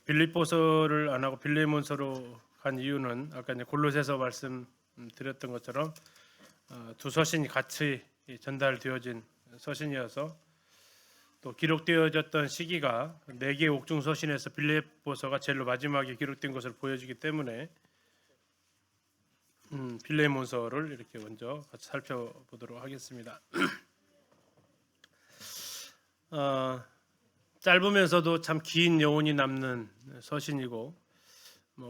빌립보서를 안 하고 빌레몬서로 간 이유는 아까 이제 골로새서 말씀드렸던 것처럼 두 서신이 같이 전달되어진 서신이어서 또 기록되어졌던 시기가 4개 옥중 서신에서 빌립보서가 제일 마지막에 기록된 것을 보여주기 때문에 빌레몬서를 이렇게 먼저 같이 살펴보도록 하겠습니다. 짧으면서도 참 긴 여운이 남는 서신이고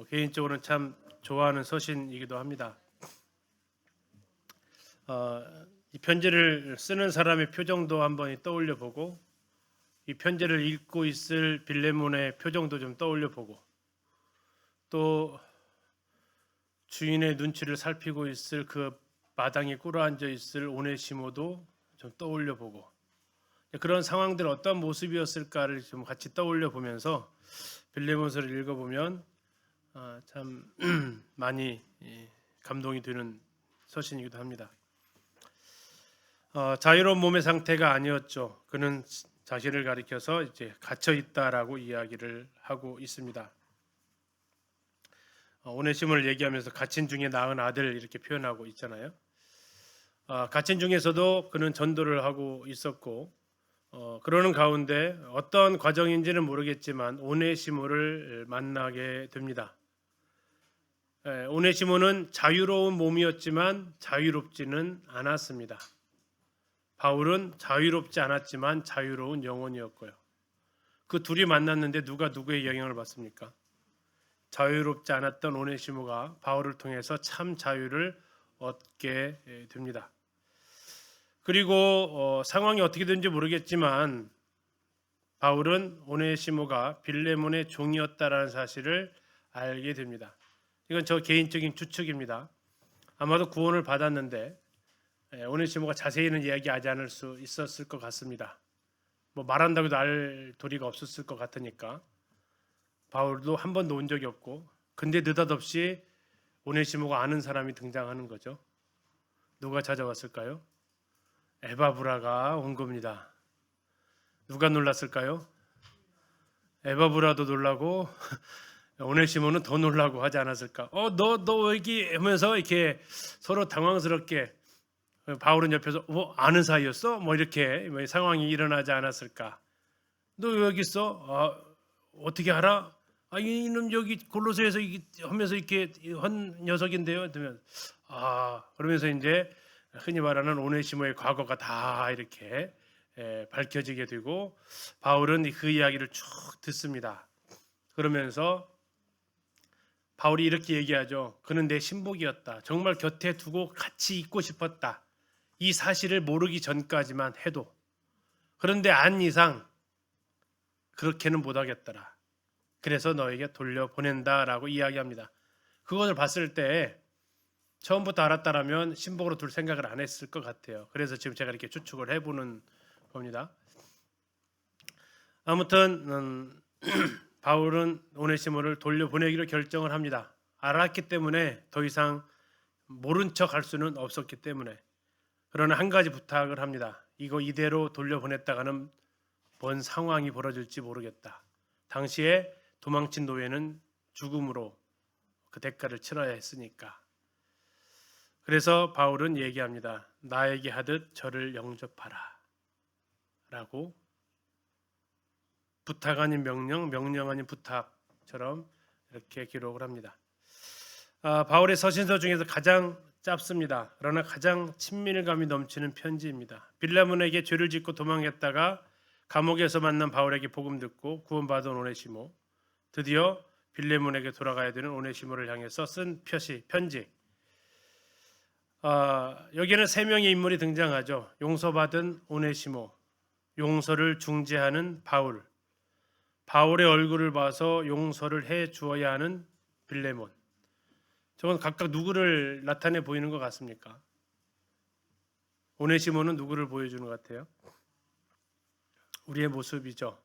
개인적으로는 참 좋아하는 서신이기도 합니다. 이 편지를 쓰는 사람의 표정도 한번 떠올려 보고 이 편지를 읽고 있을 빌레몬의 표정도 좀 떠올려 보고 또 주인의 눈치를 살피고 있을 그 마당에 꿇어앉아 있을 오네시모도 좀 떠올려 보고 그런 상황들 어떤 모습이었을까를 좀 같이 떠올려 보면서 빌레몬서를 읽어보면 참 많이 감동이 되는 서신이기도 합니다. 자유로운 몸의 상태가 아니었죠. 그는 자신을 가리켜서 이제 갇혀 있다라고 이야기를 하고 있습니다. 오네시모를 얘기하면서 갇힌 중에 낳은 아들 이렇게 표현하고 있잖아요. 갇힌 중에서도 그는 전도를 하고 있었고 그러는 가운데 어떤 과정인지는 모르겠지만 오네시모를 만나게 됩니다. 오네시모는 자유로운 몸이었지만 자유롭지는 않았습니다. 바울은 자유롭지 않았지만 자유로운 영혼이었고요. 그 둘이 만났는데 누가 누구의 영향을 받습니까? 자유롭지 않았던 오네시모가 바울을 통해서 참 자유를 얻게 됩니다. 그리고 상황이 어떻게 된지 모르겠지만 바울은 오네시모가 빌레몬의 종이었다라는 사실을 알게 됩니다. 이건 저 개인적인 추측입니다. 아마도 구원을 받았는데 오네시모가 자세히는 이야기하지 않을 수 있었을 것 같습니다. 말한다고 해도 알 도리가 없었을 것 같으니까 바울도 한 번도 온 적이 없고 근데 느닷없이 오네시모가 아는 사람이 등장하는 거죠. 누가 찾아왔을까요? 에바브라가 온 겁니다. 누가 놀랐을까요? 에바브라도 놀라고 오네시모는 더 놀라고 하지 않았을까? 너 여기 하면서 이렇게 서로 당황스럽게 바울은 옆에서 아는 사이였어? 이렇게 상황이 일어나지 않았을까? 너 왜 여기 있어? 어떻게 알아? 이놈 여기 골로새에서 하면서 이렇게 한 녀석인데요. 그러면 그러면서 이제 흔히 말하는 오네시모의 과거가 다 이렇게 밝혀지게 되고 바울은 그 이야기를 쭉 듣습니다. 그러면서 바울이 이렇게 얘기하죠. 그는 내 신복이었다. 정말 곁에 두고 같이 있고 싶었다. 이 사실을 모르기 전까지만 해도. 그런데 안 이상 그렇게는 못하겠더라. 그래서 너에게 돌려보낸다라고 이야기합니다. 그것을 봤을 때 처음부터 알았다라면 신복으로 둘 생각을 안 했을 것 같아요. 그래서 지금 제가 이렇게 추측을 해보는 겁니다. 아무튼 바울은 오네시모를 돌려보내기로 결정을 합니다. 알았기 때문에 더 이상 모른 척 할 수는 없었기 때문에. 그러나 한 가지 부탁을 합니다. 이거 이대로 돌려보냈다가는 뭔 상황이 벌어질지 모르겠다. 당시에 도망친 노예는 죽음으로 그 대가를 치러야 했으니까. 그래서 바울은 얘기합니다. 나에게 하듯 저를 영접하라 라고 부탁 아닌 명령, 명령 아닌 부탁처럼 이렇게 기록을 합니다. 바울의 서신서 중에서 가장 짧습니다. 그러나 가장 친밀감이 넘치는 편지입니다. 빌레몬에게 죄를 짓고 도망했다가 감옥에서 만난 바울에게 복음 듣고 구원받은 오네시모, 드디어 빌레몬에게 돌아가야 되는 오네시모를 향해서 쓴 편지. 여기에는 3명의 인물이 등장하죠. 용서받은 오네시모, 용서를 중재하는 바울, 바울의 얼굴을 봐서 용서를 해 주어야 하는 빌레몬. 저건 각각 누구를 나타내 보이는 것 같습니까? 오네시모는 누구를 보여주는 것 같아요? 우리의 모습이죠.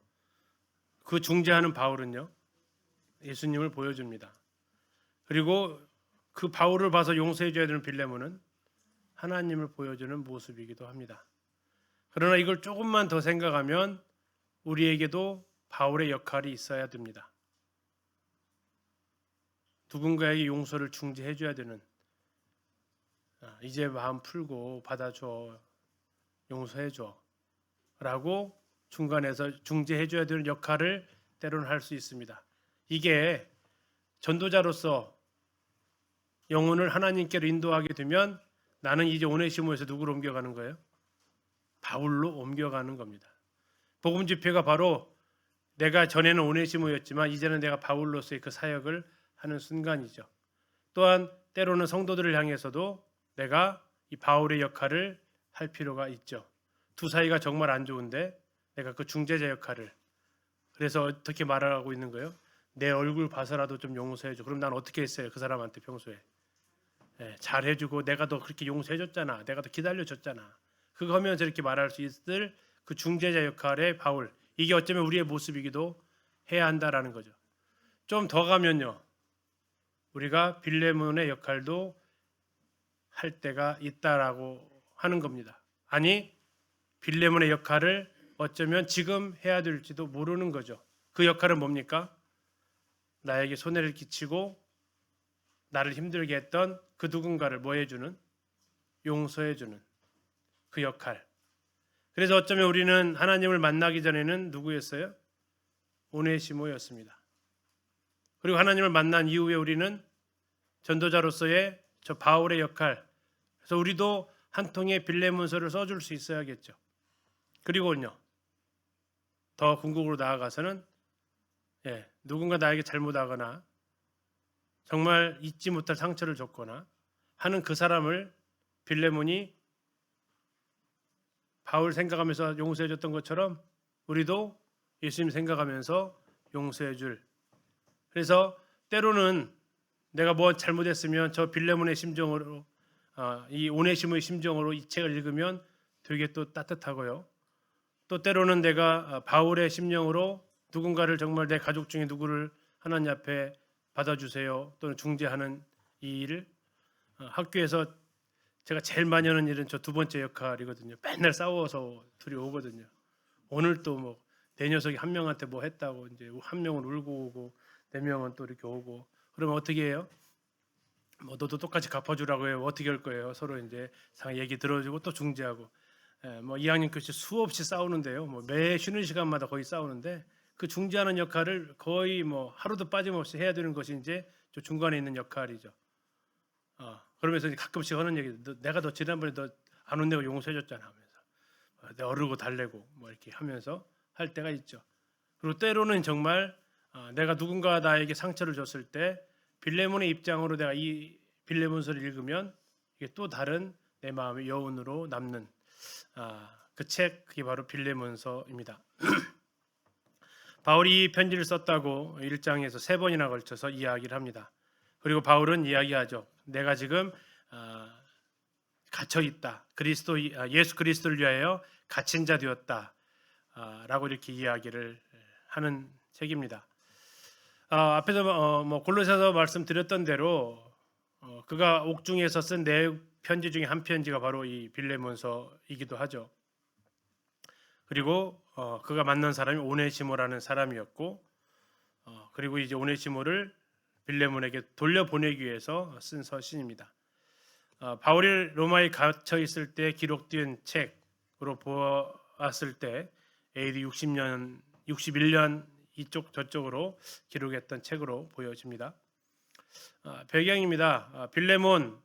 그 중재하는 바울은요, 예수님을 보여줍니다. 그리고 그 바울을 봐서 용서해 줘야 되는 빌레몬은 하나님을 보여주는 모습이기도 합니다. 그러나 이걸 조금만 더 생각하면 우리에게도 바울의 역할이 있어야 됩니다. 누군가에게 용서를 중재해 줘야 되는, 이제 마음 풀고 받아줘, 용서해 줘라고 중간에서 중재해 줘야 되는 역할을 때로는 할 수 있습니다. 이게 전도자로서 영혼을 하나님께로 인도하게 되면 나는 이제 오네시모에서 누구로 옮겨가는 거예요? 바울로 옮겨가는 겁니다. 복음 집회가 바로 내가 전에는 오네시모였지만 이제는 내가 바울로서의 그 사역을 하는 순간이죠. 또한 때로는 성도들을 향해서도 내가 이 바울의 역할을 할 필요가 있죠. 두 사이가 정말 안 좋은데 내가 그 중재자 역할을, 그래서 어떻게 말하고 있는 거예요? 내 얼굴 봐서라도 좀 용서해줘. 그럼 난 어떻게 했어요? 그 사람한테 평소에 잘해주고 내가 더 그렇게 용서해줬잖아, 내가 더 기다려줬잖아. 그거 하면서 이렇게 말할 수 있을 그 중재자 역할의 바울, 이게 어쩌면 우리의 모습이기도 해야 한다라는 거죠. 좀 더 가면요, 우리가 빌레몬의 역할도 할 때가 있다라고 하는 겁니다. 아니, 빌레몬의 역할을 어쩌면 지금 해야 될지도 모르는 거죠. 그 역할은 뭡니까? 나에게 손해를 끼치고 나를 힘들게 했던 그 누군가를 뭐 해주는? 용서해주는 그 역할. 그래서 어쩌면 우리는 하나님을 만나기 전에는 누구였어요? 오네시모였습니다. 그리고 하나님을 만난 이후에 우리는 전도자로서의 저 바울의 역할, 그래서 우리도 한 통의 빌레몬서를 써줄 수 있어야겠죠. 그리고는요, 더 궁극으로 나아가서는 누군가 나에게 잘못하거나 정말 잊지 못할 상처를 줬거나 하는 그 사람을 빌레몬이 바울 생각하면서 용서해 줬던 것처럼 우리도 예수님 생각하면서 용서해 줄, 그래서 때로는 내가 뭐 잘못했으면 저 빌레몬의 심정으로, 이 오네시모의 심정으로 이 책을 읽으면 되게 또 따뜻하고요. 또 때로는 내가 바울의 심령으로 누군가를 정말 내 가족 중에 누구를 하나님 앞에 받아주세요 또는 중재하는 이 일을, 학교에서 제가 제일 많이 하는 일은 저 두 번째 역할이거든요. 맨날 싸워서 둘이 오거든요. 오늘 또 뭐 내 녀석이 한 명한테 뭐 했다고 이제 한 명은 울고 오고 네 명은 또 이렇게 오고, 그러면 어떻게 해요? 뭐 너도 똑같이 갚아주라고 해요. 어떻게 할 거예요? 서로 이제 상 얘기 들어주고 또 중재하고, 뭐 2학년 교실 수없이 싸우는데요. 뭐 매 쉬는 시간마다 거의 싸우는데 그 중재하는 역할을 거의 뭐 하루도 빠짐없이 해야 되는 것이 이제 저 중간에 있는 역할이죠. 그러면서 가끔씩 하는 얘기, 내가 너 지난번에 너 안 혼내고 용서해줬잖아 하면서 내 어르고 달래고 뭐 이렇게 하면서 할 때가 있죠. 그리고 때로는 정말 내가 누군가 나에게 상처를 줬을 때 빌레몬의 입장으로 내가 이 빌레몬서를 읽으면 이게 또 다른 내 마음의 여운으로 남는 그 책, 그게 바로 빌레몬서입니다. 바울이 이 편지를 썼다고 1장에서 3번이나 걸쳐서 이야기를 합니다. 그리고 바울은 이야기하죠. 내가 지금 갇혀 있다. 예수 그리스도를 위하여 갇힌 자 되었다. 라고 이렇게 이야기를 하는 책입니다. 앞에서 뭐 골로새서 말씀드렸던 대로 그가 옥중에서 쓴 네 편지 중에 한 편지가 바로 이 빌레몬서이기도 하죠. 그리고 그가 만난 사람이 오네시모라는 사람이었고, 그리고 이제 오네시모를 빌레몬에게 돌려보내기 위해서 쓴 서신입니다. 바울이 로마에 갇혀 있을 때 기록된 책으로 보았을 때 AD 61년 이쪽 저쪽으로 기록했던 책으로 보여집니다. 배경입니다. 빌레몬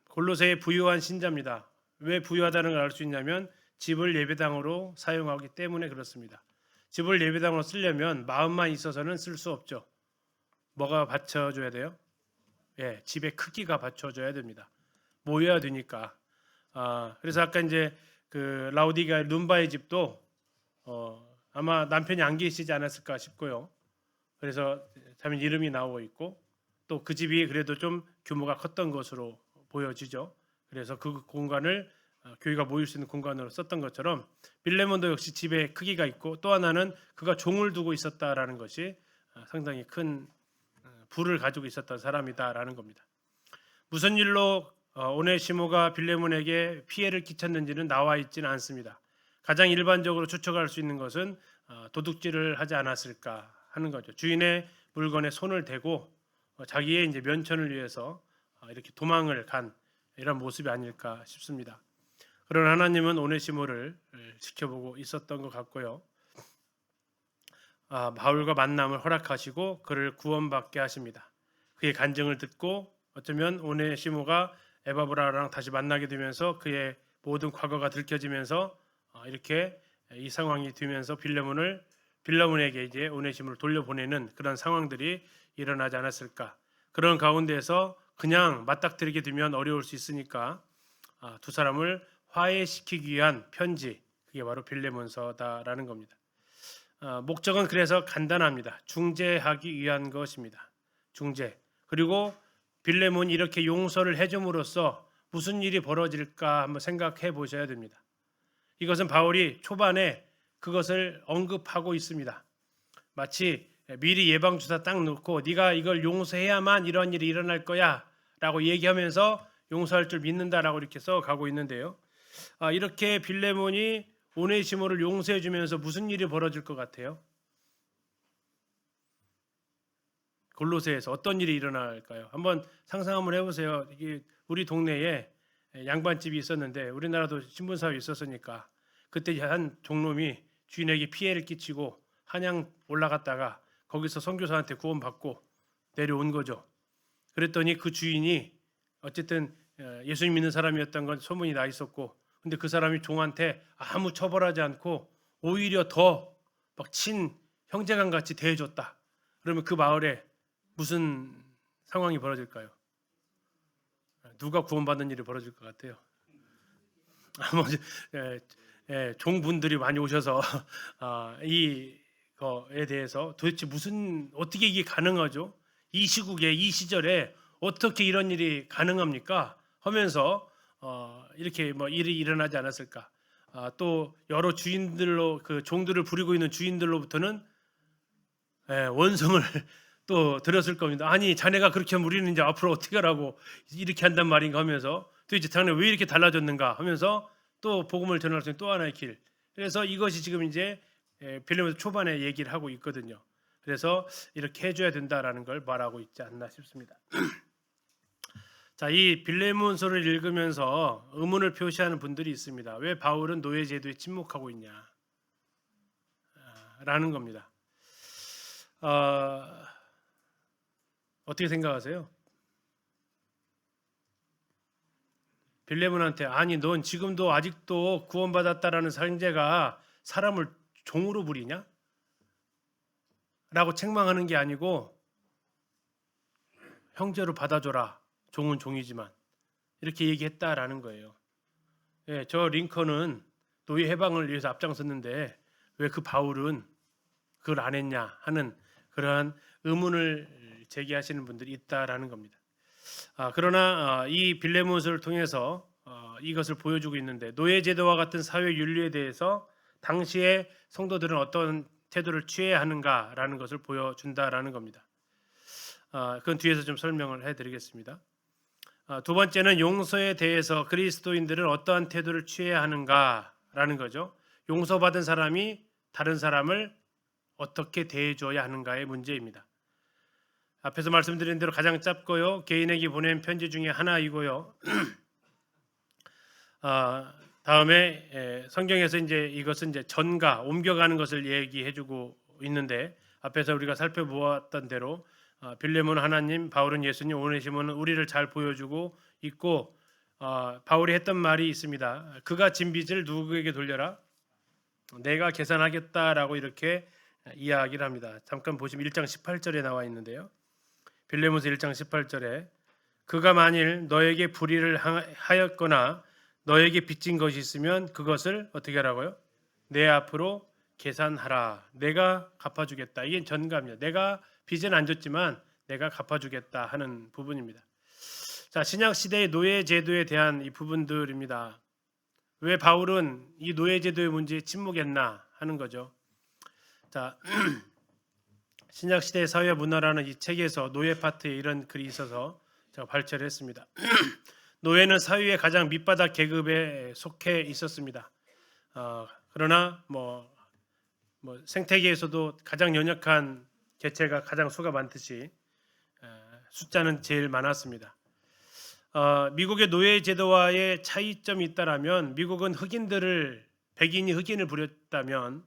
골로새의 부유한 신자입니다. 왜 부유하다는 걸 알 수 있냐면 집을 예배당으로 사용하기 때문에 그렇습니다. 집을 예배당으로 쓰려면 마음만 있어서는 쓸 수 없죠. 뭐가 받쳐줘야 돼요? 집의 크기가 받쳐줘야 됩니다. 모여야 되니까. 그래서 아까 이제 그 라우디가 룸바의 집도 아마 남편이 안 계시지 않았을까 싶고요. 그래서 참 이름이 나오고 있고, 또 그 집이 그래도 좀 규모가 컸던 것으로 보여지죠. 그래서 그 공간을 교회가 모일 수 있는 공간으로 썼던 것처럼 빌레몬도 역시 집에 크기가 있고, 또 하나는 그가 종을 두고 있었다라는 것이 상당히 큰 부를 가지고 있었던 사람이다라는 겁니다. 무슨 일로 오네시모가 빌레몬에게 피해를 끼쳤는지는 나와 있지는 않습니다. 가장 일반적으로 추측할 수 있는 것은 도둑질을 하지 않았을까 하는 거죠. 주인의 물건에 손을 대고 자기의 이제 면천을 위해서 이렇게 도망을 간 이런 모습이 아닐까 싶습니다. 그러나 하나님은 오네시모를 지켜보고 있었던 것 같고요. 바울과 만남을 허락하시고 그를 구원받게 하십니다. 그의 간증을 듣고 어쩌면 오네시모가 에바브라랑 다시 만나게 되면서 그의 모든 과거가 들켜지면서 이렇게 이 상황이 되면서 빌레몬에게 이제 오네시모를 돌려보내는 그런 상황들이 일어나지 않았을까. 그런 가운데서 그냥 맞닥뜨리게 되면 어려울 수 있으니까 두 사람을 화해시키기 위한 편지, 그게 바로 빌레몬서다라는 겁니다. 목적은 그래서 간단합니다. 중재하기 위한 것입니다. 중재. 그리고 빌레몬이 이렇게 용서를 해줌으로써 무슨 일이 벌어질까 한번 생각해 보셔야 됩니다. 이것은 바울이 초반에 그것을 언급하고 있습니다. 마치 미리 예방주사 딱 놓고 네가 이걸 용서해야만 이런 일이 일어날 거야 라고 얘기하면서 용서할 줄 믿는다라고 이렇게 써가고 있는데요. 이렇게 빌레몬이 오네시모를 용서해 주면서 무슨 일이 벌어질 것 같아요? 골로새에서 어떤 일이 일어날까요? 한번 상상 한번 해보세요. 이게 우리 동네에 양반집이 있었는데 우리나라도 신분사업이 있었으니까 그때 한 종놈이 주인에게 피해를 끼치고 한양 올라갔다가 거기서 선교사한테 구원받고 내려온 거죠. 그랬더니 그 주인이 어쨌든 예수님 믿는 사람이었던 건 소문이 나 있었고, 근데 그 사람이 종한테 아무 처벌하지 않고 오히려 더 막 친 형제간 같이 대해줬다. 그러면 그 마을에 무슨 상황이 벌어질까요? 누가 구원받는 일이 벌어질 것 같아요? 종분들이 많이 오셔서 이거에 대해서 도대체 어떻게 이게 가능하죠? 이 시국에 이 시절에 어떻게 이런 일이 가능합니까? 하면서 이렇게 뭐 일이 일어나지 않았을까? 또 여러 주인들로 그 종들을 부리고 있는 주인들로부터는 원성을 또 들었을 겁니다. 아니 자네가 그렇게 하면 우리는 이제 앞으로 어떻게 하라고 이렇게 한단 말인가 하면서 또 이제 자네 왜 이렇게 달라졌는가 하면서 또 복음을 전할 수 있는 또 하나의 길. 그래서 이것이 지금 이제 빌레몬서 초반에 얘기를 하고 있거든요. 그래서 이렇게 해줘야 된다라는 걸 말하고 있지 않나 싶습니다. 자, 이 빌레몬서를 읽으면서 의문을 표시하는 분들이 있습니다. 왜 바울은 노예 제도에 침묵하고 있냐? 라는 겁니다. 어떻게 생각하세요? 빌레몬한테 아니 넌 지금도 아직도 구원받았다라는 상제가 사람을 종으로 부리냐? 라고 책망하는 게 아니고 형제로 받아줘라. 종은 종이지만 이렇게 얘기했다라는 거예요. 저 링컨은 노예 해방을 위해서 앞장섰는데 왜 그 바울은 그걸 안 했냐 하는 그러한 의문을 제기하시는 분들이 있다라는 겁니다. 그러나 이 빌레몬서를 통해서 이것을 보여주고 있는데 노예 제도와 같은 사회 윤리에 대해서 당시의 성도들은 어떤 태도를 취해야 하는가라는 것을 보여준다라는 겁니다. 그건 뒤에서 좀 설명을 해드리겠습니다. 두 번째는 용서에 대해서 그리스도인들은 어떠한 태도를 취해야 하는가라는 거죠. 용서받은 사람이 다른 사람을 어떻게 대해줘야 하는가의 문제입니다. 앞에서 말씀드린 대로 가장 짧고요. 개인에게 보낸 편지 중에 하나이고요. 다음에 성경에서 이제 이것은 이제 전가 옮겨가는 것을 얘기해주고 있는데 앞에서 우리가 살펴보았던 대로 빌레몬 하나님, 바울은 예수님, 오네시모는 우리를 잘 보여주고 있고 바울이 했던 말이 있습니다. 그가 진 빚을 누구에게 돌려라? 내가 계산하겠다라고 이렇게 이야기를 합니다. 잠깐 보시면 1장 18절에 나와 있는데요. 빌레몬서 1장 18절에 그가 만일 너에게 불의를 하였거나 너에게 빚진 것이 있으면 그것을 어떻게 하라고요? 내 앞으로 계산하라. 내가 갚아주겠다. 이게 전가입니다. 내가 빚은 안 줬지만 내가 갚아주겠다 하는 부분입니다. 자, 신약 시대의 노예 제도에 대한 이 부분들입니다. 왜 바울은 이 노예 제도의 문제에 침묵했나 하는 거죠. 자, 신약 시대의 사회 문화라는 이 책에서 노예 파트에 이런 글이 있어서 제가 발췌를 했습니다. 노예는 사회의 가장 밑바닥 계급에 속해 있었습니다. 그러나 뭐 생태계에서도 가장 연약한 개체가 가장 수가 많듯이 숫자는 제일 많았습니다. 미국의 노예 제도와의 차이점이 있다라면 미국은 백인이 흑인을 부렸다면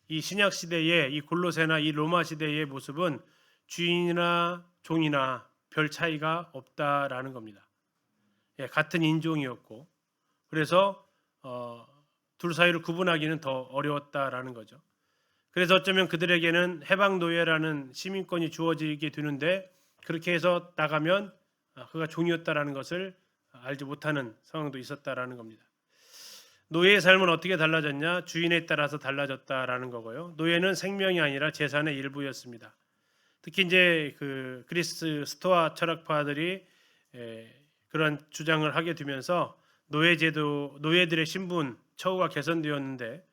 이 신약 시대의 이 골로새나 이 로마 시대의 모습은 주인이나 종이나 별 차이가 없다라는 겁니다. 예, 같은 인종이었고 그래서 둘 사이를 구분하기는 더 어려웠다라는 거죠. 그래서 어쩌면 그들에게는 해방 노예라는 시민권이 주어지게 되는데 그렇게 해서 나가면 그가 종이었다라는 것을 알지 못하는 상황도 있었다라는 겁니다. 노예의 삶은 어떻게 달라졌냐? 주인에 따라서 달라졌다라는 거고요. 노예는 생명이 아니라 재산의 일부였습니다. 특히 이제 그 그리스 스토아 철학파들이 그런 주장을 하게 되면서 노예들의 신분 처우가 개선되었는데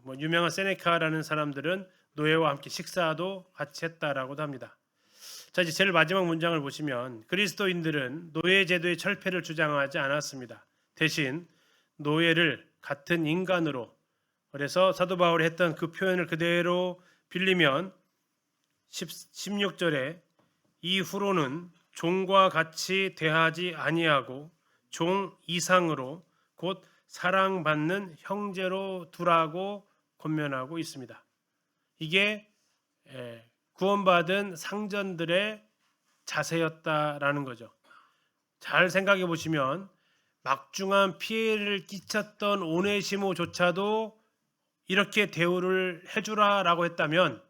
뭐 유명한 세네카라는 사람들은 노예와 함께 식사도 같이 했다라고도 합니다. 자, 이제 제일 마지막 문장을 보시면 그리스도인들은 노예 제도의 철폐를 주장하지 않았습니다. 대신 노예를 같은 인간으로, 그래서 사도 바울이 했던 그 표현을 그대로 빌리면 16절에 이후로는 종과 같이 대하지 아니하고 종 이상으로 곧 사랑받는 형제로 두라고 권면하고 있습니다. 이게 구원받은 상전들의 자세였다라는 거죠. 잘 생각해 보시면 막중한 피해를 끼쳤던 오네시모조차도 이렇게 대우를 해주라라고 했다면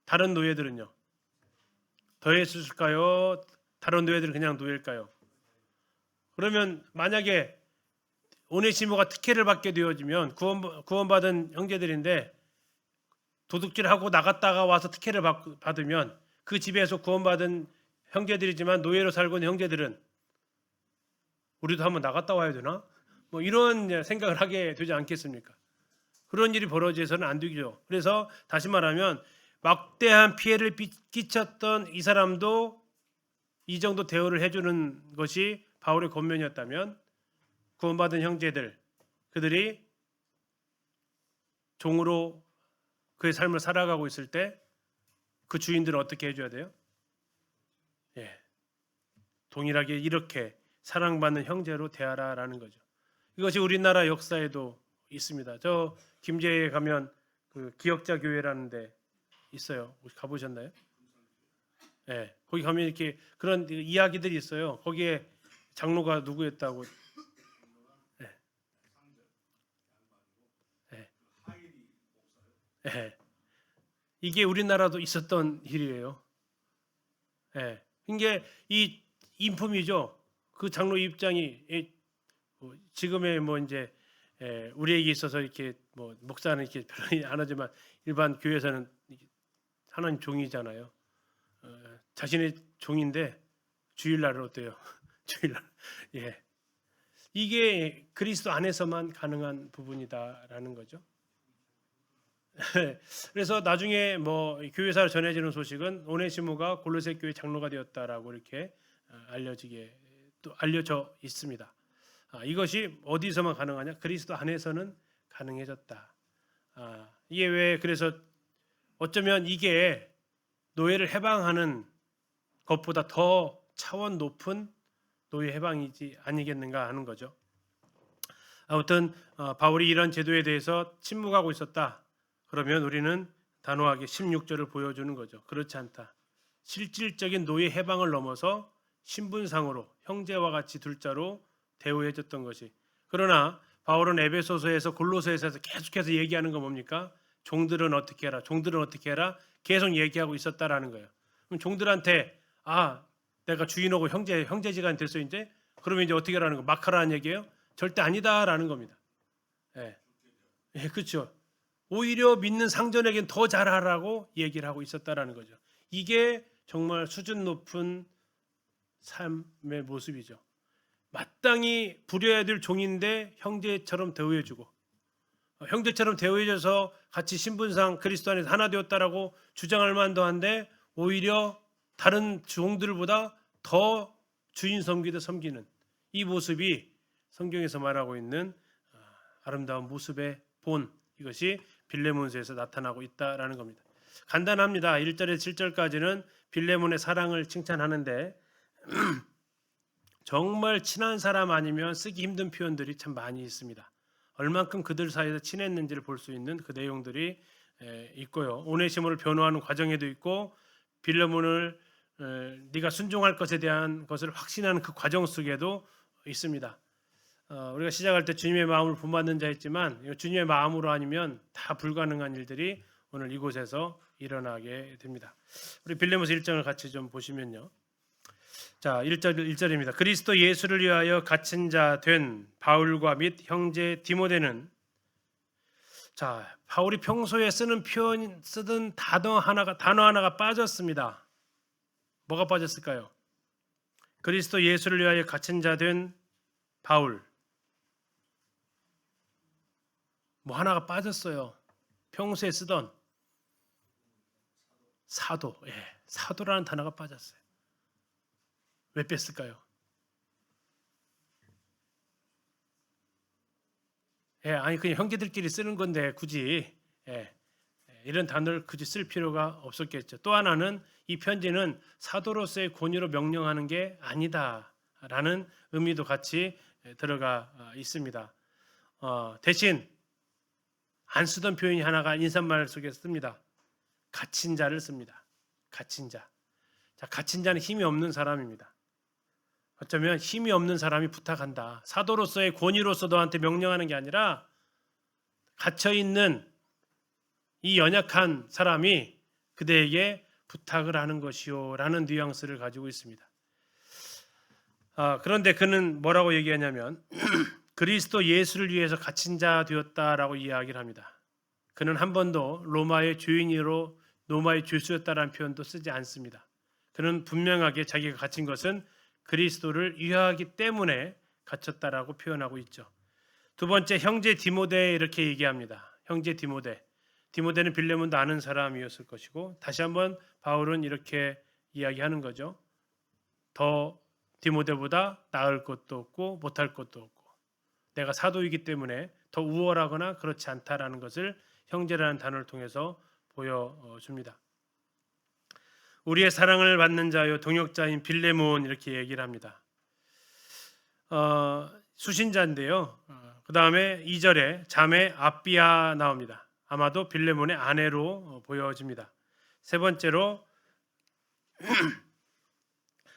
다른 노예들은요? 더 했을까요? 다른 노예들은 그냥 노예일까요? 그러면 만약에 오네시모가 특혜를 받게 되어지면 구원받은 형제들인데 도둑질하고 나갔다가 와서 특혜를 받으면 그 집에서 구원받은 형제들이지만 노예로 살고 있는 형제들은 우리도 한번 나갔다 와야 되나? 뭐 이런 생각을 하게 되지 않겠습니까? 그런 일이 벌어져서는 안 되죠. 그래서 다시 말하면 막대한 피해를 끼쳤던 이 사람도 이 정도 대우를 해주는 것이 바울의 권면이었다면 구원받은 형제들, 그들이 종으로 그의 삶을 살아가고 있을 때 그 주인들은 어떻게 해줘야 돼요? 예, 동일하게 이렇게 사랑받는 형제로 대하라라는 거죠. 이것이 우리나라 역사에도 있습니다. 저 김제에 가면 그 기역자 교회라는 데 있어요. 혹시 가보셨나요? 예, 거기 가면 이렇게 그런 이야기들이 있어요. 거기에 장로가 누구였다고? 예, 예, 예. 이게 우리나라도 있었던 일이에요. 예, 이게 이 인품이죠. 그 장로 입장이 지금의 뭐 이제 우리에게 있어서 이렇게 뭐 목사는 이렇게 별로 안 하지만 일반 교회에서는 하나님 종이잖아요. 자신의 종인데 주일날은 어때요? 주일날. 예. 이게 그리스도 안에서만 가능한 부분이다라는 거죠. 그래서 나중에 뭐 교회사로 전해지는 소식은 오네시모가 골로새 교회 장로가 되었다라고 이렇게 알려져 있습니다. 이것이 어디서만 가능하냐? 그리스도 안에서는 가능해졌다. 이게 왜 그래서 어쩌면 이게 노예를 해방하는 것보다 더 차원 높은 노예 해방이지 아니겠는가 하는 거죠. 아무튼 바울이 이런 제도에 대해서 침묵하고 있었다. 그러면 우리는 단호하게 16절을 보여주는 거죠. 그렇지 않다. 실질적인 노예 해방을 넘어서 신분상으로 형제와 같이 둘자로 대우해줬던 것이. 그러나 바울은 에베소서에서 골로새에서 계속해서 얘기하는 건 뭡니까? 종들은 어떻게 해라. 종들은 어떻게 해라. 계속 얘기하고 있었다라는 거예요. 그럼 종들한테 내가 주인하고 형제지간 됐어 이제. 그러면 이제 어떻게 하라는 거? 막 하라는 얘기예요? 절대 아니다라는 겁니다. 예, 그렇죠. 오히려 믿는 상전에겐 더 잘하라고 얘기를 하고 있었다라는 거죠. 이게 정말 수준 높은 삶의 모습이죠. 마땅히 부려야 될 종인데 형제처럼 대우해주고 형제처럼 대우해줘서 같이 신분상 그리스도 안에서 하나 되었다라고 주장할 만도 한데 오히려 다른 종들보다 더 주인 섬기듯 섬기는 이 모습이 성경에서 말하고 있는 아름다운 모습의 본, 이것이 빌레몬서에서 나타나고 있다라는 겁니다. 간단합니다. 1절에서 7절까지는 빌레몬의 사랑을 칭찬하는데 정말 친한 사람 아니면 쓰기 힘든 표현들이 참 많이 있습니다. 얼만큼 그들 사이에서 친했는지를 볼 수 있는 그 내용들이 있고요. 오네시모를 변호하는 과정에도 있고 빌레몬을 네가 순종할 것에 대한 것을 확신하는 그 과정 속에도 있습니다. 우리가 시작할 때 주님의 마음을 본받는 자 했지만 주님의 마음으로 아니면 다 불가능한 일들이 오늘 이곳에서 일어나게 됩니다. 우리 빌레몬서 1장을 같이 좀 보시면요. 자, 1절입니다. 그리스도 예수를 위하여 갇힌 자 된 바울과 및 형제 디모데는, 자, 바울이 평소에 쓰던 단어 하나가 빠졌습니다. 뭐가 빠졌을까요? 그리스도 예수를 위하여 갇힌 자 된 바울. 뭐 하나가 빠졌어요. 평소에 쓰던 사도. 사도라는 단어가 빠졌어요. 왜 뺐을까요? 아니 그냥 형제들끼리 쓰는 건데 굳이 이런 단어를 굳이 쓸 필요가 없었겠죠. 또 하나는 이 편지는 사도로서의 권위로 명령하는 게 아니다라는 의미도 같이 들어가 있습니다. 대신 안 쓰던 표현이 하나가 인사말 속에 씁니다. 갇힌 자를 씁니다. 갇힌 자. 자, 갇힌 자는 힘이 없는 사람입니다. 어쩌면 힘이 없는 사람이 부탁한다. 사도로서의 권위로서 너한테 명령하는 게 아니라 갇혀있는 이 연약한 사람이 그대에게 부탁을 하는 것이요 라는 뉘앙스를 가지고 있습니다. 그런데 그는 뭐라고 얘기하냐면 그리스도 예수를 위해서 갇힌 자 되었다라고 이야기를 합니다. 그는 한 번도 로마의 죄인으로 로마의 죄수였다라는 표현도 쓰지 않습니다. 그는 분명하게 자기가 갇힌 것은 그리스도를 위하기 때문에 갇혔다라고 표현하고 있죠. 두 번째, 형제 디모데 이렇게 얘기합니다. 형제 디모데. 디모데는 빌레몬도 아는 사람이었을 것이고 다시 한번 바울은 이렇게 이야기하는 거죠. 더 디모데보다 나을 것도 없고 못할 것도 없고 내가 사도이기 때문에 더 우월하거나 그렇지 않다라는 것을 형제라는 단어를 통해서 보여줍니다. 우리의 사랑을 받는 자요 동역자인 빌레몬 이렇게 얘기를 합니다. 수신자인데요. 그 다음에 2절에 자매 아비아 나옵니다. 아마도 빌레몬의 아내로 보여집니다. 세 번째로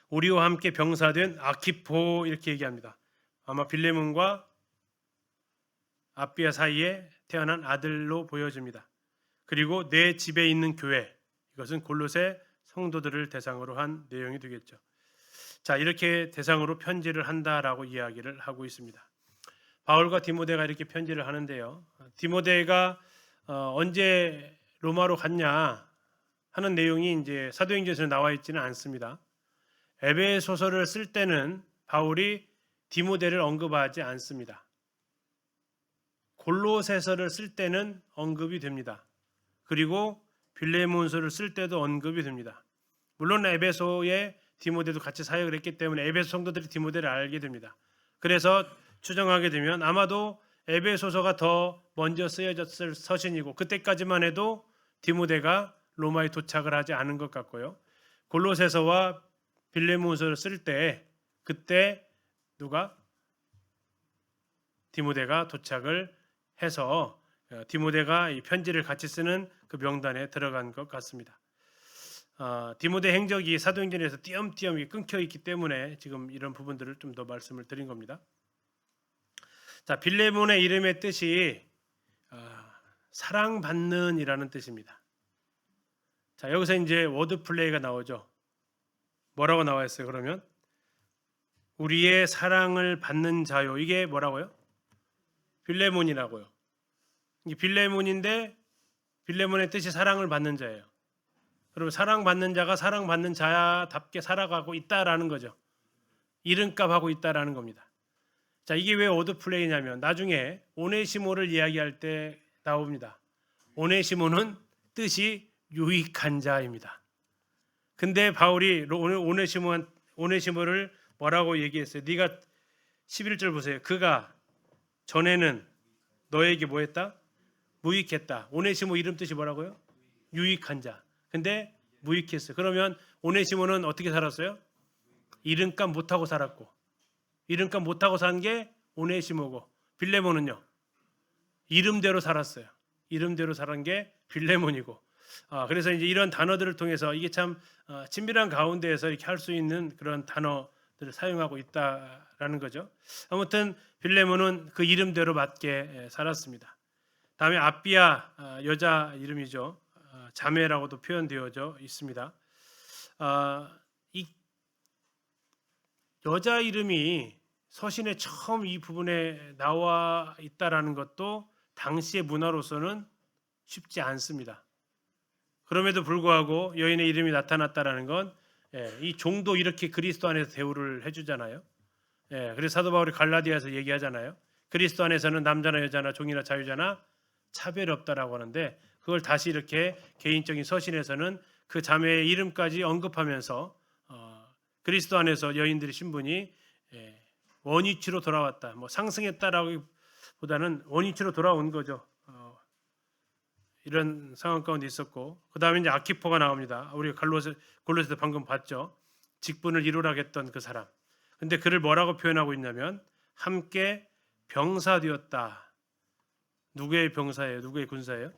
우리와 함께 병사된 아키포 이렇게 얘기합니다. 아마 빌레몬과 아비아 사이에 태어난 아들로 보여집니다. 그리고 내 집에 있는 교회, 이것은 골로새 성도들을 대상으로 한 내용이 되겠죠. 자, 이렇게 대상으로 편지를 한다라고 이야기를 하고 있습니다. 바울과 디모데가 이렇게 편지를 하는데요. 디모데가 언제 로마로 갔냐 하는 내용이 이제 사도행전에서 나와 있지는 않습니다. 에베소서를 쓸 때는 바울이 디모데를 언급하지 않습니다. 골로새서를 쓸 때는 언급이 됩니다. 그리고 빌레몬서를 쓸 때도 언급이 됩니다. 물론 에베소에 디모데도 같이 사역을 했기 때문에 에베소 성도들이 디모데를 알게 됩니다. 그래서 추정하게 되면 아마도 에베소서가 더 먼저 쓰여졌을 서신이고 그때까지만 해도 디모데가 로마에 도착을 하지 않은 것 같고요. 골로새서와 빌레몬서를 쓸 때 그때 누가 디모데가 도착을 해서 디모데가 이 편지를 같이 쓰는 그 명단에 들어간 것 같습니다. 디모데 행적이 사도행전에서 띄엄띄엄 끊겨 있기 때문에 지금 이런 부분들을 좀 더 말씀을 드린 겁니다. 자, 빌레몬의 이름의 뜻이 사랑받는 이라는 뜻입니다. 자, 여기서 이제 워드 플레이가 나오죠. 뭐라고 나와 있어요? 그러면 우리의 사랑을 받는 자요. 이게 뭐라고요? 빌레몬이라고요. 이게 빌레몬인데 빌레몬의 뜻이 사랑을 받는 자예요. 그러면 사랑받는 자가 사랑받는 자답게 살아가고 있다라는 거죠. 이름값 하고 있다라는 겁니다. 자, 이게 왜 워드 플레이냐면 나중에 오네시모를 이야기할 때 나옵니다. 오네시모는 뜻이 유익한 자입니다. 근데 바울이 오네시모를 뭐라고 얘기했어요? 네가 11절 보세요. 그가 전에는 너에게 뭐 했다? 무익했다. 오네시모 이름 뜻이 뭐라고요? 유익한 자. 근데 무익했어요. 그러면 오네시모는 어떻게 살았어요? 이름값 못하고 살았고, 이름값 못하고 산 게 오네시모고, 빌레몬은요 이름대로 살았어요. 이름대로 살은 게 빌레몬이고. 그래서 이제 이런 단어들을 통해서 이게 참 친밀한 가운데에서 이렇게 할 수 있는 그런 단어들을 사용하고 있다라는 거죠. 아무튼 빌레몬은 그 이름대로 맞게 살았습니다. 다음에 아비야, 여자 이름이죠. 자매라고도 표현되어져 있습니다. 이 여자 이름이 서신에 처음 이 부분에 나와 있다라는 것도 당시의 문화로서는 쉽지 않습니다. 그럼에도 불구하고 여인의 이름이 나타났다라는 건 이 종도 이렇게 그리스도 안에서 대우를 해주잖아요. 그래서 사도 바울이 갈라디아에서 얘기하잖아요. 그리스도 안에서는 남자나 여자나 종이나 자유자나 차별이 없다라고 하는데, 그걸 다시 이렇게 개인적인 서신에서는 그 자매의 이름까지 언급하면서 그리스도 안에서 여인들의 신분이 원위치로 돌아왔다. 뭐 상승했다라기보다는 원위치로 돌아온 거죠. 이런 상황 가운데 있었고, 그 다음에 이제 아키포가 나옵니다. 우리가 골로새도 방금 봤죠. 직분을 이루라겠던 그 사람. 근데 그를 뭐라고 표현하고 있냐면 함께 병사되었다. 누구의 병사예요? 누구의 군사예요?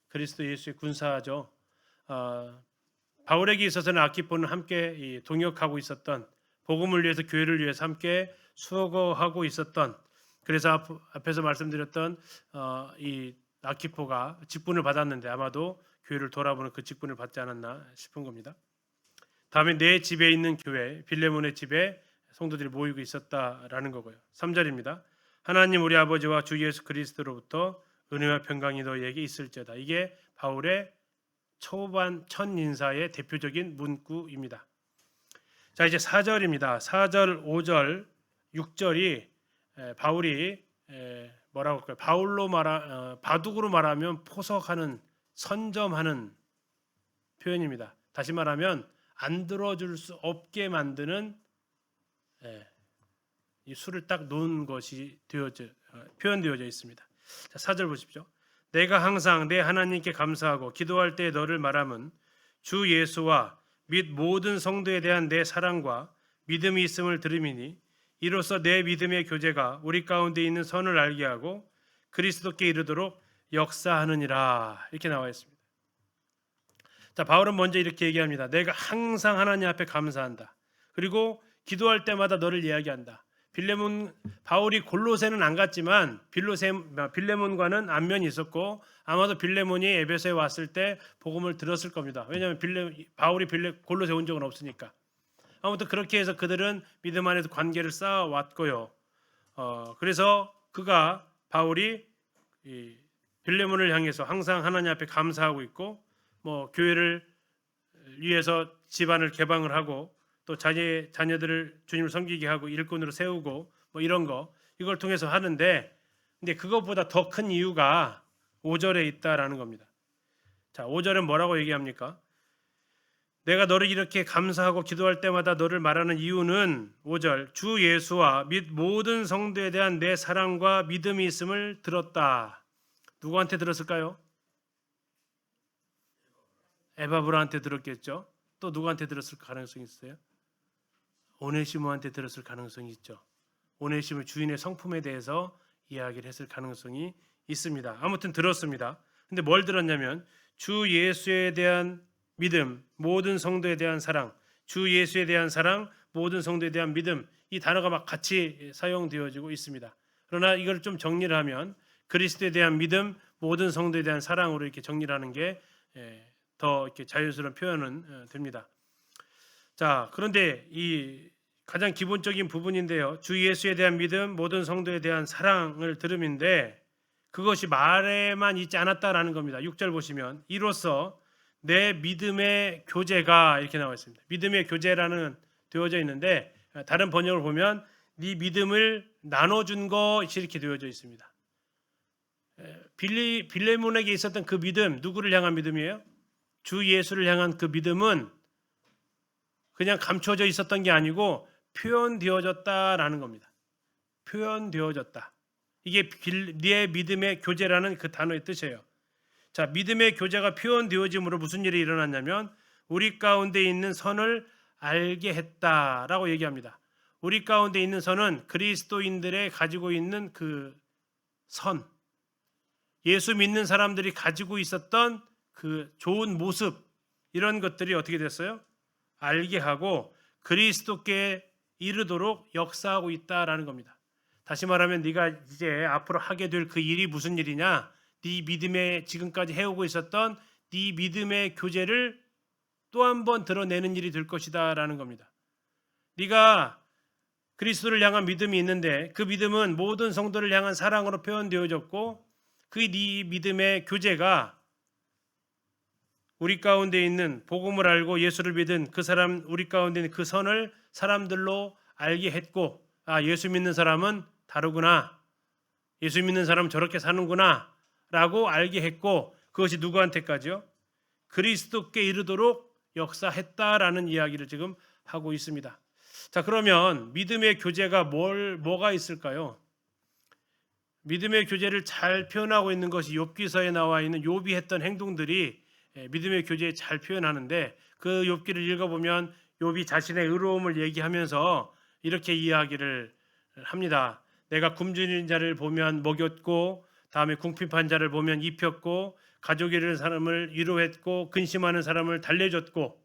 그리스도 예수의 군사죠. 바울에게 있어서는 아키포는 함께 동역하고 있었던, 복음을 위해서 교회를 위해서 함께 수고하고 있었던, 그래서 앞에서 말씀드렸던 이 아키포가 직분을 받았는데 아마도 교회를 돌아보는 그 직분을 받지 않았나 싶은 겁니다. 다음에 내 집에 있는 교회, 빌레몬의 집에 성도들이 모이고 있었다라는 거고요. 3절입니다. 하나님 우리 아버지와 주 예수 그리스도로부터 은혜와 평강이 너희에게 있을지어다. 이게 바울의 초반 첫 인사의 대표적인 문구입니다. 자, 이제 4절입니다. 4절, 5절, 6절이 바울이 뭐라고 할까요? 바둑으로 말하면 포석하는, 선점하는 표현입니다. 다시 말하면 안 들어줄 수 없게 만드는 이 수를 딱 놓은 것이 표현되어져 있습니다. 자, 4절 보십시오. 내가 항상 내 하나님께 감사하고 기도할 때 너를 말함은 주 예수와 및 모든 성도에 대한 내 사랑과 믿음이 있음을 들음이니 이로써 내 믿음의 교제가 우리 가운데 있는 선을 알게 하고 그리스도께 이르도록 역사하느니라. 이렇게 나와 있습니다. 자, 바울은 먼저 이렇게 얘기합니다. 내가 항상 하나님 앞에 감사한다. 그리고 기도할 때마다 너를 이야기한다. 바울이 골로새는 안 갔지만 빌레몬과는 안면이 있었고, 아마도 빌레몬이 에베소에 왔을 때 복음을 들었을 겁니다. 왜냐하면 바울이 골로새 온 적은 없으니까. 아무튼 그렇게 해서 그들은 믿음 안에서 관계를 쌓아왔고요. 그래서 바울이 빌레몬을 향해서 항상 하나님 앞에 감사하고 있고, 뭐 교회를 위해서 집안을 개방을 하고 또 자녀들을 주님을 섬기게 하고 일꾼으로 세우고 뭐 이런 거, 이걸 통해서 하는데, 근데 그것보다 더 큰 이유가 5절에 있다라는 겁니다. 자, 5절은 뭐라고 얘기합니까? 내가 너를 이렇게 감사하고 기도할 때마다 너를 말하는 이유는 5절, 주 예수와 및 모든 성도에 대한 내 사랑과 믿음이 있음을 들었다. 누구한테 들었을까요? 에바브라한테 들었겠죠. 또 누구한테 들었을 가능성이 있어요? 오네시모한테 들었을 가능성이 있죠. 오네시모 주인의 성품에 대해서 이야기를 했을 가능성이 있습니다. 아무튼 들었습니다. 근데 뭘 들었냐면 주 예수에 대한 믿음, 모든 성도에 대한 사랑, 주 예수에 대한 사랑, 모든 성도에 대한 믿음, 이 단어가 막 같이 사용되어지고 있습니다. 그러나 이걸 좀 정리를 하면 그리스도에 대한 믿음, 모든 성도에 대한 사랑으로 이렇게 정리를 하는 게 더 이렇게 자연스러운 표현은 됩니다. 자, 그런데 이 가장 기본적인 부분인데요. 주 예수에 대한 믿음, 모든 성도에 대한 사랑을 들음인데 그것이 말에만 있지 않았다라는 겁니다. 6절 보시면 이로써 내 믿음의 교제가 이렇게 나와 있습니다. 믿음의 교제라는 되어져 있는데 다른 번역을 보면 네 믿음을 나눠준 것이 이렇게 되어져 있습니다. 빌레몬에게 있었던 그 믿음, 누구를 향한 믿음이에요? 주 예수를 향한 그 믿음은 그냥 감춰져 있었던 게 아니고 표현되어졌다라는 겁니다. 표현되어졌다. 이게 네 믿음의 교제라는 그 단어의 뜻이에요. 자, 믿음의 교제가 표현되어짐으로 무슨 일이 일어났냐면 우리 가운데 있는 선을 알게 했다라고 얘기합니다. 우리 가운데 있는 선은 그리스도인들의 가지고 있는 그 선, 예수 믿는 사람들이 가지고 있었던 그 좋은 모습, 이런 것들이 어떻게 됐어요? 알게 하고 그리스도께 이르도록 역사하고 있다라는 겁니다. 다시 말하면 네가 이제 앞으로 하게 될 그 일이 무슨 일이냐? 네 믿음에 지금까지 해오고 있었던 네 믿음의 교제를 또 한 번 드러내는 일이 될 것이다라는 겁니다. 네가 그리스도를 향한 믿음이 있는데 그 믿음은 모든 성도를 향한 사랑으로 표현되어졌고 그 네 믿음의 교제가 우리 가운데 있는 복음을 알고 예수를 믿은 그 사람, 우리 가운데 있는 그 선을 사람들로 알게 했고, 아, 예수 믿는 사람은 다르구나, 예수 믿는 사람은 저렇게 사는구나 라고 알게 했고, 그것이 누구한테까지요? 그리스도께 이르도록 역사했다라는 이야기를 지금 하고 있습니다. 자, 그러면 믿음의 교제가 뭐가 있을까요? 믿음의 교제를 잘 표현하고 있는 것이 욥기서에 나와 있는 욥이 했던 행동들이 믿음의 교제에 잘 표현하는데, 그 욥기를 읽어보면 욥이 자신의 의로움을 얘기하면서 이렇게 이야기를 합니다. 내가 굶주린 자를 보면 먹였고, 다음에 궁핍한 자를 보면 입혔고, 가족이 잃은 사람을 위로했고, 근심하는 사람을 달래줬고,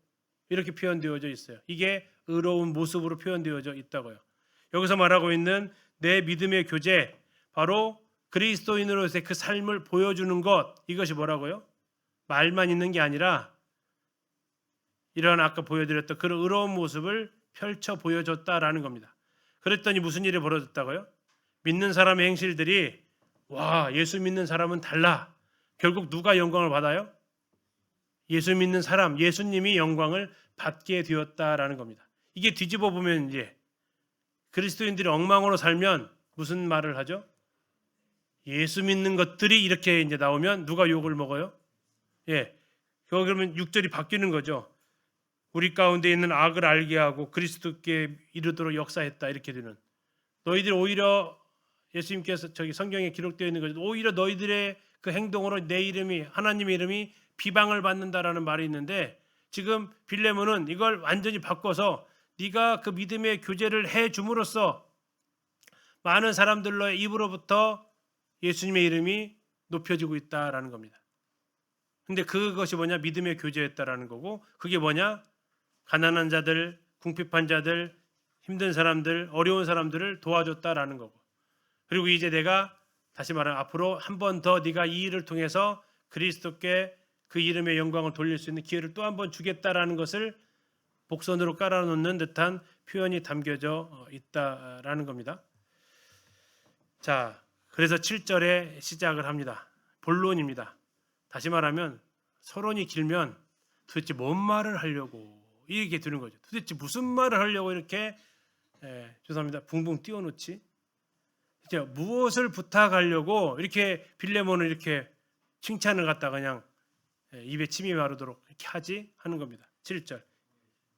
이렇게 표현되어져 있어요. 이게 의로운 모습으로 표현되어져 있다고요. 여기서 말하고 있는 내 믿음의 교제, 바로 그리스도인으로서의 그 삶을 보여주는 것, 이것이 뭐라고요? 말만 있는 게 아니라 이런 아까 보여드렸던 그런 의로운 모습을 펼쳐 보여줬다라는 겁니다. 그랬더니 무슨 일이 벌어졌다고요? 믿는 사람의 행실들이, 와, 예수 믿는 사람은 달라. 결국 누가 영광을 받아요? 예수 믿는 사람, 예수님이 영광을 받게 되었다라는 겁니다. 이게 뒤집어 보면 이제 그리스도인들이 엉망으로 살면 무슨 말을 하죠? 예수 믿는 것들이 이렇게 이제 나오면 누가 욕을 먹어요? 예. 그러면 6절이 바뀌는 거죠. 우리 가운데 있는 악을 알게 하고 그리스도께 이르도록 역사했다, 이렇게 되는. 너희들 오히려, 예수님께서 저기 성경에 기록되어 있는 거죠. 오히려 너희들의 그 행동으로 내 이름이, 하나님의 이름이 비방을 받는다라는 말이 있는데, 지금 빌레몬은 이걸 완전히 바꿔서 네가 그 믿음의 교제를 해 줌으로써 많은 사람들의 입으로부터 예수님의 이름이 높여지고 있다라는 겁니다. 근데 그것이 뭐냐? 믿음의 교제였다라는 거고, 그게 뭐냐? 가난한 자들, 궁핍한 자들, 힘든 사람들, 어려운 사람들을 도와줬다라는 거고, 그리고 이제 내가 다시 말하면 앞으로 한 번 더 네가 이 일을 통해서 그리스도께 그 이름의 영광을 돌릴 수 있는 기회를 또 한 번 주겠다라는 것을 복선으로 깔아놓는 듯한 표현이 담겨져 있다라는 겁니다. 자, 그래서 7절에 시작을 합니다. 본론입니다. 다시 말하면 서론이 길면 도대체 뭔 말을 하려고 이렇게 되는 거죠. 도대체 무슨 말을 하려고 이렇게 죄송합니다, 붕붕 띄워놓지? 진짜 무엇을 부탁하려고 이렇게 빌레몬을 이렇게 칭찬을 갖다가 그냥 입에 침이 마르도록 이렇게 하지 하는 겁니다. 7절.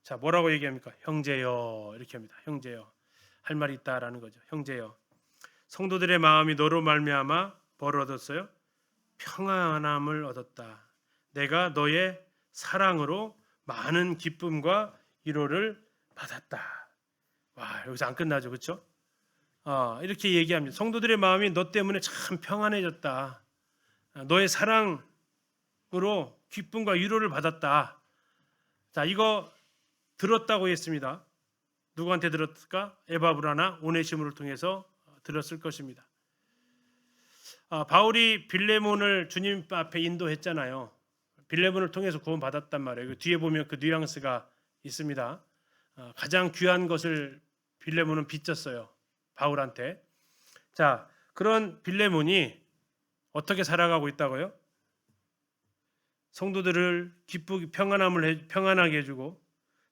자, 뭐라고 얘기합니까? 형제여, 이렇게 합니다. 형제여, 할 말이 있다라는 거죠. 형제여, 성도들의 마음이 너로 말미암아 뭐를 얻었어요? 평안함을 얻었다. 내가 너의 사랑으로 많은 기쁨과 위로를 받았다. 와, 여기서 안 끝나죠, 그렇죠? 이렇게 얘기합니다. 성도들의 마음이 너 때문에 참 평안해졌다. 너의 사랑으로 기쁨과 위로를 받았다. 자, 이거 들었다고 했습니다. 누구한테 들었을까? 에바브라나 오네시모를 통해서 들었을 것입니다. 바울이 빌레몬을 주님 앞에 인도했잖아요. 빌레몬을 통해서 구원받았단 말이에요. 뒤에 보면 그 뉘앙스가 있습니다. 가장 귀한 것을 빌레몬은 빚졌어요, 바울한테. 자, 그런 빌레몬이 어떻게 살아가고 있다고요? 성도들을 기쁘게 평안하게 해주고,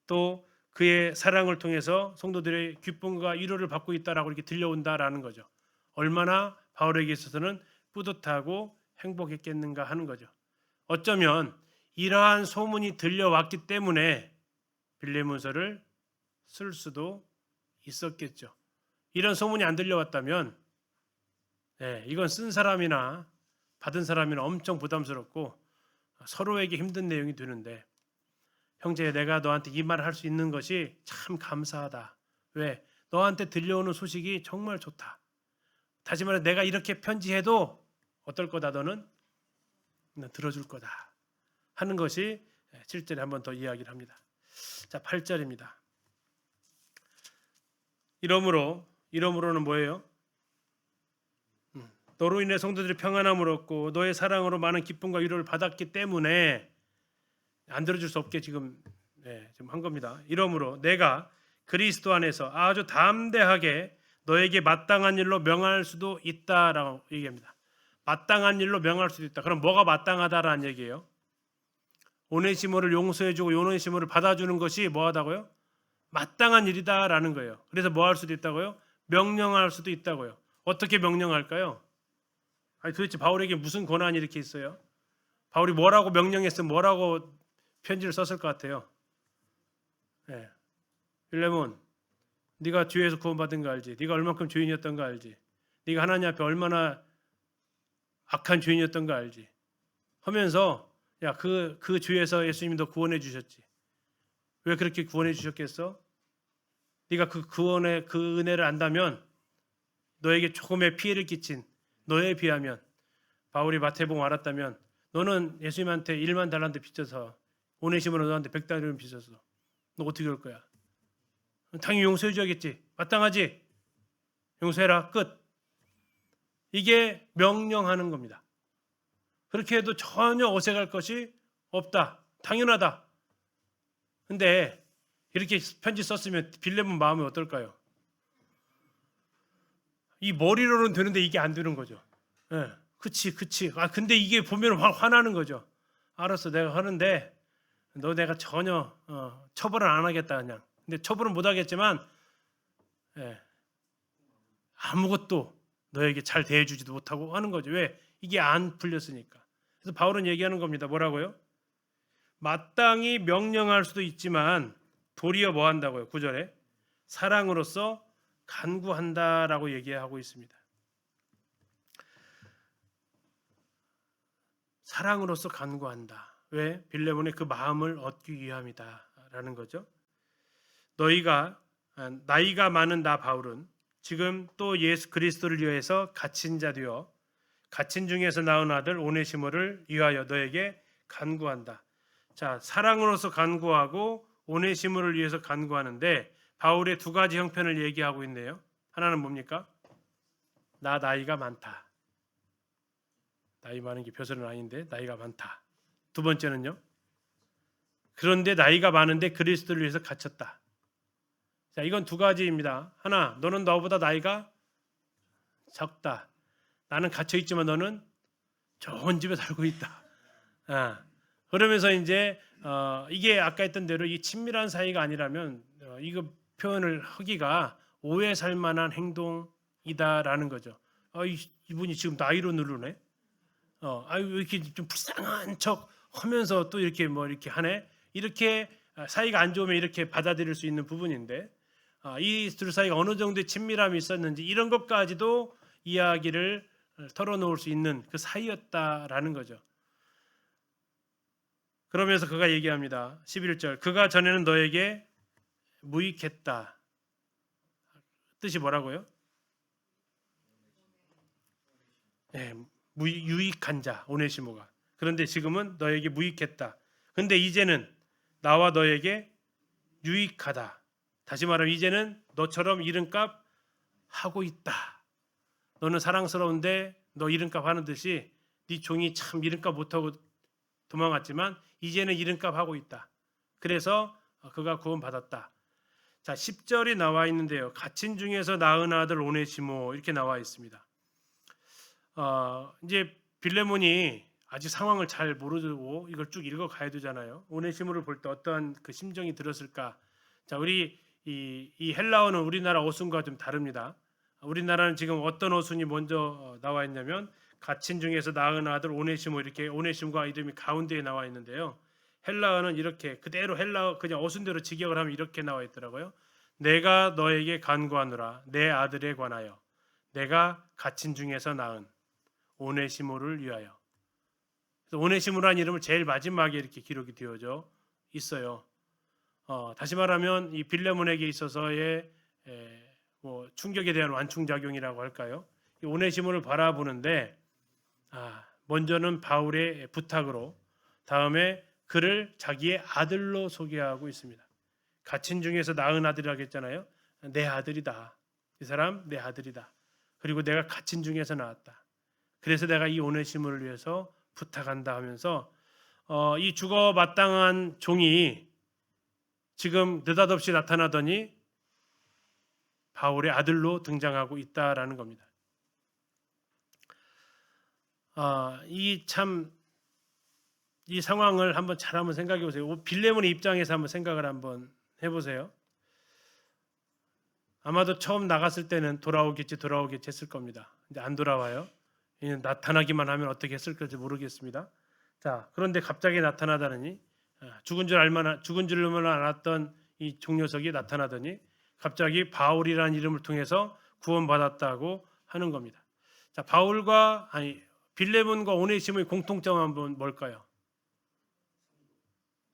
또 그의 사랑을 통해서 성도들의 기쁨과 위로를 받고 있다라고 이렇게 들려온다라는 거죠. 얼마나 바울에게 있어서는 뿌듯하고 행복했겠는가 하는 거죠. 어쩌면 이러한 소문이 들려왔기 때문에 빌레몬서를 쓸 수도 있었겠죠. 이런 소문이 안 들려왔다면 이건 쓴 사람이나 받은 사람이나 엄청 부담스럽고 서로에게 힘든 내용이 되는데, 형제, 내가 너한테 이 말을 할 수 있는 것이 참 감사하다. 왜? 너한테 들려오는 소식이 정말 좋다. 다시 말해 내가 이렇게 편지해도 어떨 거다. 너는 들어줄 거다 하는 것이 7절에 한 번 더 이야기를 합니다. 자, 8절입니다. 이러므로는 뭐예요? 너로 인해 성도들이 평안함을 얻고 너의 사랑으로 많은 기쁨과 위로를 받았기 때문에 안 들어줄 수 없게 지금 한 겁니다. 이러므로 내가 그리스도 안에서 아주 담대하게 너에게 마땅한 일로 명할 수도 있다라고 얘기합니다. 마땅한 일로 명할 수도 있다. 그럼 뭐가 마땅하다라는 얘기예요? 오네시모를 용서해주고 오네시모를 받아주는 것이 뭐하다고요? 마땅한 일이다라는 거예요. 그래서 뭐 할 수도 있다고요? 명령할 수도 있다고요. 어떻게 명령할까요? 아니 도대체 바울에게 무슨 권한이 이렇게 있어요? 바울이 뭐라고 명령했으면 뭐라고 편지를 썼을 것 같아요? 빌레몬, 네가 죄에서 구원받은 거 알지? 네가 얼만큼 죄인이었던 거 알지? 네가 하나님 앞에 얼마나 악한 죄인이었던 거 알지? 하면서 야, 그 죄에서 예수님이 너 구원해 주셨지. 왜 그렇게 구원해 주셨겠어? 네가 그 구원의 그 은혜를 안다면 너에게 조금의 피해를 끼친 너에 비하면 바울이 마태복음 알았다면 너는 예수님한테 1만 달란트 빚져서 오네시모로 너한테 100달러를 빚졌어. 너 어떻게 할 거야? 당연히 용서해 줘야겠지. 마땅하지. 용서해라. 끝. 이게 명령하는 겁니다. 그렇게 해도 전혀 어색할 것이 없다. 당연하다. 근데 이렇게 편지 썼으면 빌레몬 마음이 어떨까요? 이 머리로는 되는데 이게 안 되는 거죠. 그치. 근데 이게 보면 화나는 거죠. 알았어, 내가 하는데 너 내가 전혀 처벌을 안 하겠다 그냥. 근데 처벌은 못 하겠지만 아무것도 너에게 잘 대해주지도 못하고 하는 거죠. 왜? 이게 안 풀렸으니까. 그래서 바울은 얘기하는 겁니다. 뭐라고요? 마땅히 명령할 수도 있지만 도리어 뭐 한다고요? 9절에 사랑으로서 간구한다라고 얘기하고 있습니다. 사랑으로서 간구한다. 왜? 빌레몬의 그 마음을 얻기 위함이다라는 거죠. 나이가 많은 나 바울은 지금 또 예수 그리스도를 위해서 갇힌 자 되어 갇힌 중에서 낳은 아들 오네시모를 위하여 너에게 간구한다. 자, 사랑으로서 간구하고 오네시모를 위해서 간구하는데 바울의 두 가지 형편을 얘기하고 있네요. 하나는 뭡니까? 나이가 많다. 나이 많은 게 벼슬은 아닌데 나이가 많다. 두 번째는요. 그런데 나이가 많은데 그리스도를 위해서 갇혔다. 자, 이건 두 가지입니다. 하나, 너는 너보다 나이가 적다. 나는 갇혀 있지만 너는 좋은 집에 살고 있다. 그러면서 이제 이게 아까 했던 대로 이 친밀한 사이가 아니라면 이거 표현을 하기가 오해 살 만한 행동이다라는 거죠. 이분이 지금 나이로 누르네. 왜 이렇게 좀 불쌍한 척 하면서 또 이렇게 뭐 이렇게 하네. 이렇게 사이가 안 좋으면 이렇게 받아들일 수 있는 부분인데 이 둘 사이가 어느 정도의 친밀함이 있었는지 이런 것까지도 이야기를 털어놓을 수 있는 그 사이였다라는 거죠. 그러면서 그가 얘기합니다. 11절 그가 전에는 너에게 무익했다. 뜻이 뭐라고요? 유익한 자 오네시모가. 그런데 지금은 너에게 무익했다. 근데 이제는 나와 너에게 유익하다. 다시 말하면 이제는 너처럼 이름값 하고 있다. 너는 사랑스러운데 너 이름값 하는 듯이 네 종이 참 이름값 못하고 도망갔지만 이제는 이름값 하고 있다. 그래서 그가 구원받았다. 자, 10절이 나와 있는데요. 갇힌 중에서 낳은 아들 오네시모 이렇게 나와 있습니다. 이제 빌레몬이 아직 상황을 잘 모르고 이걸 쭉 읽어 가야 되잖아요. 오네시모를 볼 때 어떠한 그 심정이 들었을까? 자, 우리 이 헬라어는 우리나라 어순과 좀 다릅니다. 우리나라는 지금 어떤 어순이 먼저 나와 있냐면 갇힌 중에서 낳은 아들 오네시모 이렇게 오네시모가 이름이 가운데에 나와 있는데요. 헬라어는 이렇게 그대로 헬라어 그냥 어순대로 직역을 하면 이렇게 나와 있더라고요. 내가 너에게 간구하노라 내 아들에 관하여 내가 갇힌 중에서 낳은 오네시모를 위하여. 오네시모라는 이름을 제일 마지막에 이렇게 기록이 되어져 있어요. 다시 말하면 이 빌레몬에게 있어서의 뭐 충격에 대한 완충작용이라고 할까요? 이 오네시모를 바라보는데 먼저는 바울의 부탁으로 다음에 그를 자기의 아들로 소개하고 있습니다. 갇힌 중에서 낳은 아들이라고 했잖아요. 내 아들이다. 이 사람 내 아들이다. 그리고 내가 갇힌 중에서 낳았다. 그래서 내가 이 오네시모를 위해서 부탁한다 하면서 이 죽어 마땅한 종이 지금 느닷없이 나타나더니 바울의 아들로 등장하고 있다라는 겁니다. 이 상황을 한번 잘 한번 생각해 보세요. 빌레몬의 입장에서 한번 생각을 한번 해보세요. 아마도 처음 나갔을 때는 돌아오겠지 했을 겁니다. 이제 안 돌아와요. 나타나기만 하면 어떻게 했을지 모르겠습니다. 자, 그런데 갑자기 나타나다니 죽은 줄만 알았던 이 종려석이 나타나더니 갑자기 바울이라는 이름을 통해서 구원받았다고 하는 겁니다. 자, 빌레몬과 오네시모의 공통점 한번 뭘까요?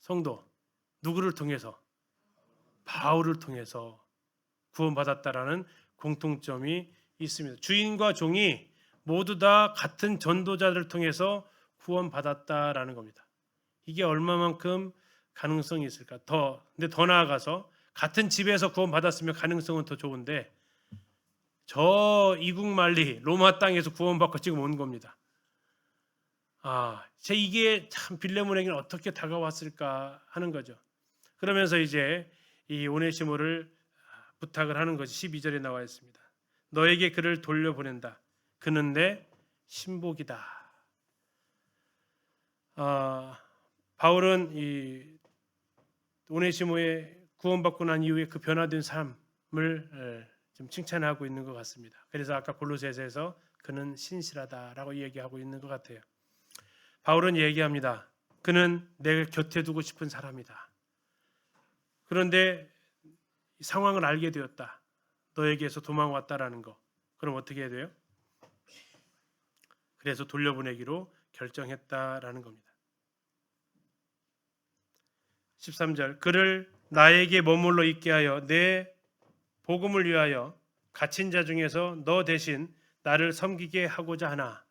성도. 누구를 통해서? 바울을 통해서 구원받았다라는 공통점이 있습니다. 주인과 종이 모두 다 같은 전도자를 통해서 구원받았다라는 겁니다. 이게 얼마만큼 가능성이 있을까? 근데 더 나아가서 같은 집에서 구원받았으면 가능성은 더 좋은데 저 이국만리 로마 땅에서 구원받고 지금 온 겁니다. 이게 참 빌레몬에게는 어떻게 다가왔을까 하는 거죠. 그러면서 이제 이 오네시모를 부탁을 하는 것이 12절에 나와 있습니다. 너에게 그를 돌려보낸다. 그는 내 신복이다. 바울은 이 오네시모의 구원받고 난 이후에 그 변화된 삶을 좀 칭찬하고 있는 것 같습니다. 그래서 아까 골로새서에서 그는 신실하다라고 얘기하고 있는 것 같아요. 바울은 얘기합니다. 그는 내 곁에 두고 싶은 사람이다. 그런데 상황을 알게 되었다. 너에게서 도망왔다라는 거. 그럼 어떻게 해야 돼요? 그래서 돌려보내기로 결정했다라는 겁니다. 13절 그를 나에게 머물러 있게 하여 내 복음을 위하여 갇힌 자 중에서 너 대신 나를 섬기게 하고자 하나.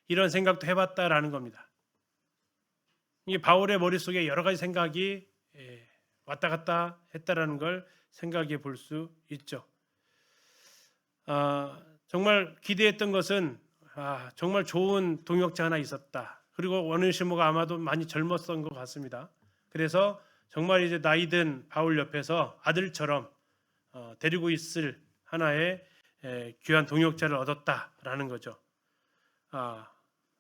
이런 생각도 해봤다라는 겁니다. 이 바울의 머릿속에 여러 가지 생각이 왔다 갔다 했다라는 걸 생각해 볼 수 있죠. 정말 기대했던 것은 정말 좋은 동역자 하나 있었다. 그리고 오네시모가 아마도 많이 젊었던 것 같습니다. 그래서 정말 이제 나이든 바울 옆에서 아들처럼 데리고 있을 하나의 귀한 동역자를 얻었다라는 거죠.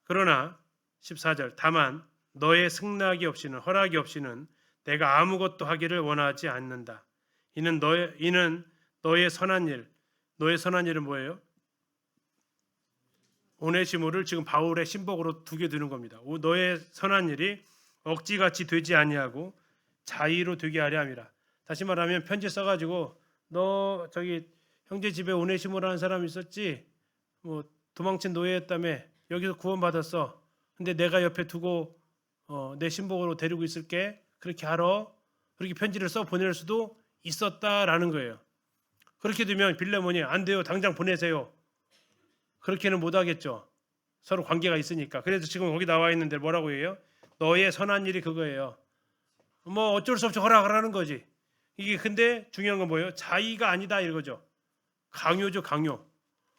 그러나 14절 다만 너의 승낙이 없이는 허락이 없이는 내가 아무것도 하기를 원하지 않는다. 이는 너의 선한 일. 너의 선한 일은 뭐예요? 오네시모를 지금 바울의 신복으로 두게 되는 겁니다. 너의 선한 일이 억지같이 되지 아니하고 자의로 되게 하려 함이라. 다시 말하면 편지 써가지고 너 저기 형제 집에 오네시모라는 사람 있었지? 뭐 도망친 노예였다며 여기서 구원받았어. 근데 내가 옆에 두고 내 신복으로 데리고 있을게. 그렇게 하러 그렇게 편지를 써 보낼 수도 있었다라는 거예요. 그렇게 되면 빌레몬이 안 돼요. 당장 보내세요. 그렇게는 못 하겠죠. 서로 관계가 있으니까. 그래서 지금 거기 나와 있는데 뭐라고 해요? 너의 선한 일이 그거예요. 뭐 어쩔 수 없이 허락하라는 거지. 이게 근데 중요한 건 뭐예요? 자의가 아니다 이거죠. 강요죠, 강요.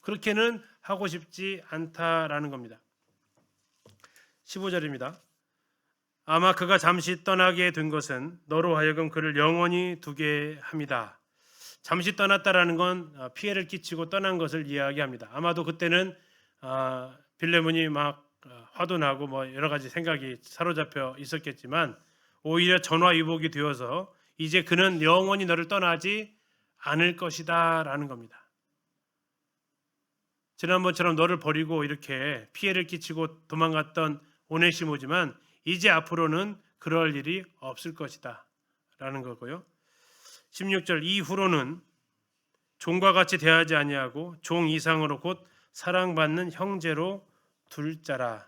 그렇게는 하고 싶지 않다라는 겁니다. 15절입니다. 아마 그가 잠시 떠나게 된 것은 너로 하여금 그를 영원히 두게 함이다. 잠시 떠났다라는 건 피해를 끼치고 떠난 것을 이야기합니다. 아마도 그때는 빌레몬이 막 화도 나고 뭐 여러 가지 생각이 사로잡혀 있었겠지만 오히려 전화위복이 되어서 이제 그는 영원히 너를 떠나지 않을 것이다라는 겁니다. 지난번처럼 너를 버리고 이렇게 피해를 끼치고 도망갔던 오네시모지만 이제 앞으로는 그럴 일이 없을 것이다 라는 거고요. 16절 이후로는 종과 같이 대하지 아니하고 종 이상으로 곧 사랑받는 형제로 둘 자라.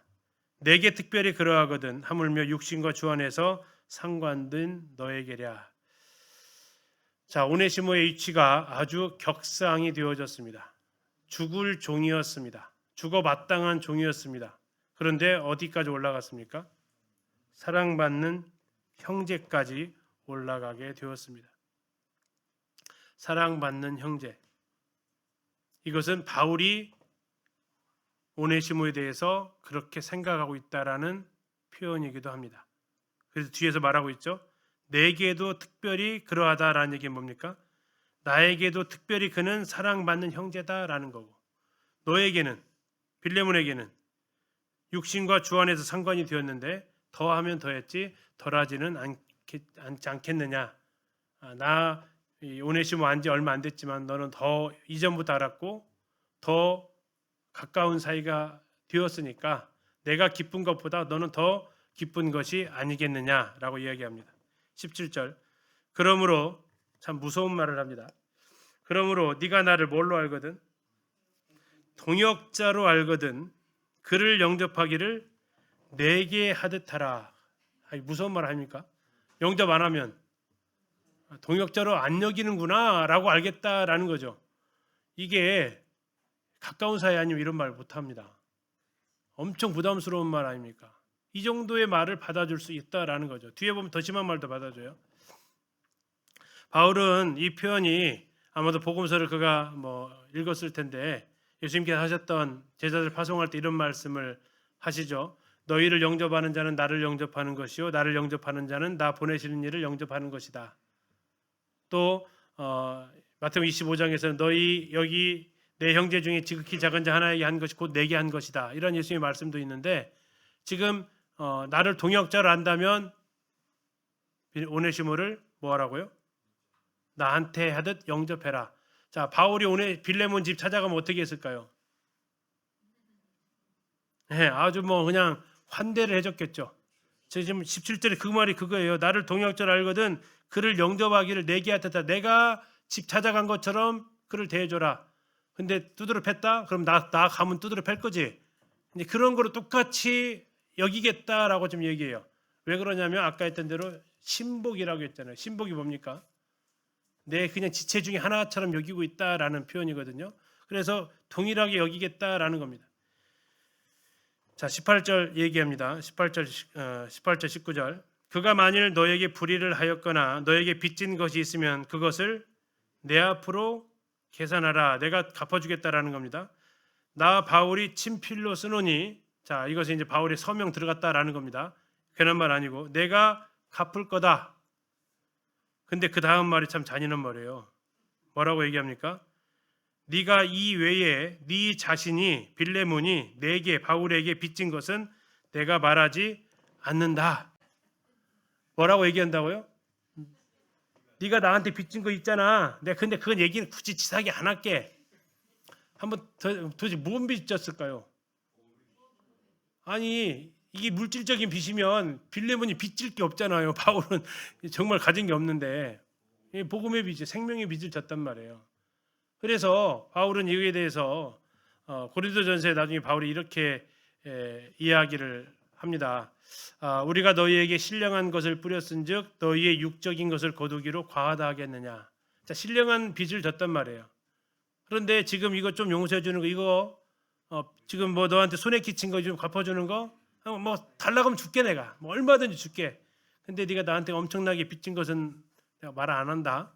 내게 특별히 그러하거든 하물며 육신과 주 안에서 상관된 너에게랴. 자, 오네시모의 위치가 아주 격상이 되어졌습니다. 죽을 종이었습니다. 죽어 마땅한 종이었습니다. 그런데 어디까지 올라갔습니까? 사랑받는 형제까지 올라가게 되었습니다. 사랑받는 형제. 이것은 바울이 오네시모에 대해서 그렇게 생각하고 있다라는 표현이기도 합니다. 그래서 뒤에서 말하고 있죠. 내게도 특별히 그러하다라는 얘기는 뭡니까? 나에게도 특별히 그는 사랑받는 형제다라는 거고, 너에게는, 빌레몬에게는 육신과 주 안에서 상관이 되었는데 더하면 더했지 덜하지는 않겠느냐. 나 오네시모 안지 얼마 안 됐지만 너는 더 이전부터 알았고 더 가까운 사이가 되었으니까 내가 기쁜 것보다 너는 더 기쁜 것이 아니겠느냐라고 이야기합니다. 17절. 그러므로 참 무서운 말을 합니다. 그러므로 네가 나를 뭘로 알거든? 동역자로 알거든 그를 영접하기를 내게 하듯 하라. 무서운 말 아닙니까? 영접 안 하면 동역자로 안 여기는구나 라고 알겠다라는 거죠. 이게 가까운 사이 아니면 이런 말 못합니다. 엄청 부담스러운 말 아닙니까? 이 정도의 말을 받아줄 수 있다라는 거죠. 뒤에 보면 더 심한 말도 받아줘요. 바울은 이 표현이 아마도 복음서를 그가 읽었을 텐데 예수님께서 하셨던 제자들 파송할 때 이런 말씀을 하시죠. 너희를 영접하는 자는 나를 영접하는 것이요 나를 영접하는 자는 나 보내시는 이를 영접하는 것이다. 또 마태복음 25장에서는 너희 여기 내 형제 중에 지극히 작은 자 하나에게 한 것이 곧 내게 한 것이다. 이런 예수님의 말씀도 있는데 지금 나를 동역자로 한다면 오네시모를 뭐하라고요? 나한테 하듯 영접해라. 자, 바울이 빌레몬 집 찾아가면 어떻게 했을까요? 네, 아주 그냥 환대를 해줬겠죠. 지금 17절에 그 말이 그거예요. 나를 동역자로 알거든 그를 영접하기를 내게 하듯 내가 집 찾아간 것처럼 그를 대해줘라. 근데 두드려 팼다? 그럼 나 가면 두드려 팰 거지. 근데 그런 거로 똑같이 여기겠다라고 좀 얘기해요. 왜 그러냐면 아까 했던 대로 신복이라고 했잖아요. 신복이 뭡니까? 내 그냥 지체 중에 하나처럼 여기고 있다라는 표현이거든요. 그래서 동일하게 여기겠다라는 겁니다. 자, 18절 얘기합니다. 18절 19절. 그가 만일 너에게 불의를 하였거나 너에게 빚진 것이 있으면 그것을 내 앞으로 계산하라. 내가 갚아주겠다라는 겁니다. 나 바울이 친필로 쓰노니, 자, 이것은 이제 바울의 서명 들어갔다라는 겁니다. 괜한 말 아니고 내가 갚을 거다. 근데 그 다음 말이 참 잔인한 말이에요. 뭐라고 얘기합니까? 네가 이 외에 네 자신이 빌레몬이 내게 바울에게 빚진 것은 내가 말하지 않는다. 뭐라고 얘기한다고요? 네가 나한테 빚진 거 있잖아. 내가 근데 그건 얘기는 굳이 치사하게 안 할게. 한번 도대체 뭔 빚 졌을까요? 아니 이게 물질적인 빚이면 빌레몬이 빚질 게 없잖아요. 바울은 정말 가진 게 없는데 복음의 빚이 생명의 빚을 졌단 말이에요. 그래서 바울은 이거에 대해서 고린도전서에 나중에 바울이 이렇게 이야기를 합니다. 우리가 너희에게 신령한 것을 뿌렸은즉 너희의 육적인 것을 거두기로 과하다 하겠느냐. 자, 신령한 빚을 졌단 말이에요. 그런데 지금 이거 좀 용서해 주는 거 이거 지금 너한테 손해 끼친 거 좀 갚아주는 거 달라고 하면 줄게 내가 얼마든지 줄게. 근데 네가 나한테 엄청나게 빚진 것은 내가 말 안 한다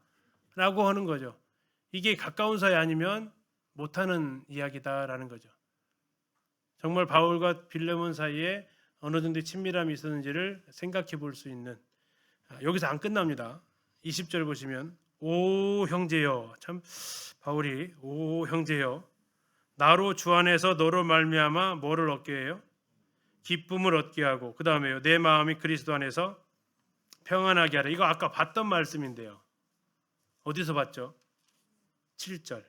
라고 하는 거죠. 이게 가까운 사이 아니면 못하는 이야기다라는 거죠. 정말 바울과 빌레몬 사이에 어느 정도의 친밀함이 있었는지를 생각해 볼 수 있는, 여기서 안 끝납니다. 20절 보시면 오 형제여, 참 바울이 오 형제여 나로 주 안에서 너로 말미암아 뭐를 얻게 해요? 기쁨을 얻게 하고, 그 다음에요 내 마음이 그리스도 안에서 평안하게 하라. 이거 아까 봤던 말씀인데요. 어디서 봤죠? 7절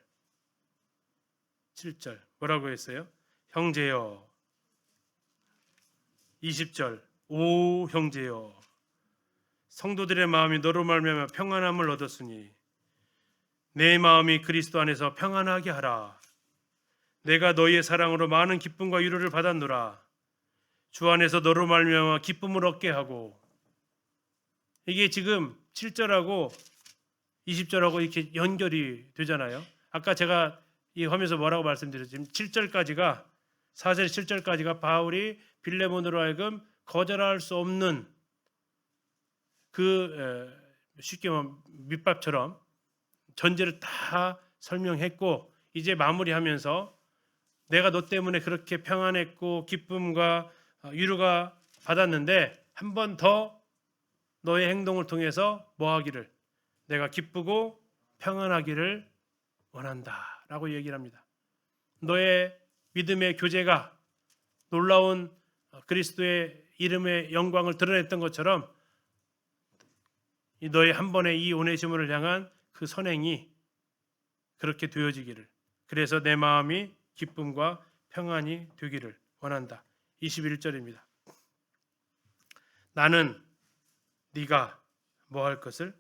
뭐라고 했어요? 형제여. 20절 오 형제여 성도들의 마음이 너로 말미암아 평안함을 얻었으니 내 마음이 그리스도 안에서 평안하게 하라. 내가 너희의 사랑으로 많은 기쁨과 위로를 받았노라. 주 안에서 너로 말미암아 기쁨을 얻게 하고. 이게 지금 7절하고 20절하고 이렇게 연결이 되잖아요. 아까 제가 이 하면서 뭐라고 말씀드렸지만 7절까지가 4절 7절까지가 바울이 빌레몬으로 하여금 거절할 수 없는 쉽게 말하면 밑밥처럼 전제를 다 설명했고, 이제 마무리하면서 내가 너 때문에 그렇게 평안했고 기쁨과 위로가 받았는데 한 번 더 너의 행동을 통해서 뭐 하기를, 내가 기쁘고 평안하기를 원한다라고 얘기를 합니다. 너의 믿음의 교제가 놀라운 그리스도의 이름의 영광을 드러냈던 것처럼 너의 한 번의 이 오네시모를 향한 그 선행이 그렇게 되어지기를, 그래서 내 마음이 기쁨과 평안이 되기를 원한다. 21절입니다. 나는 네가 뭐 할 것을,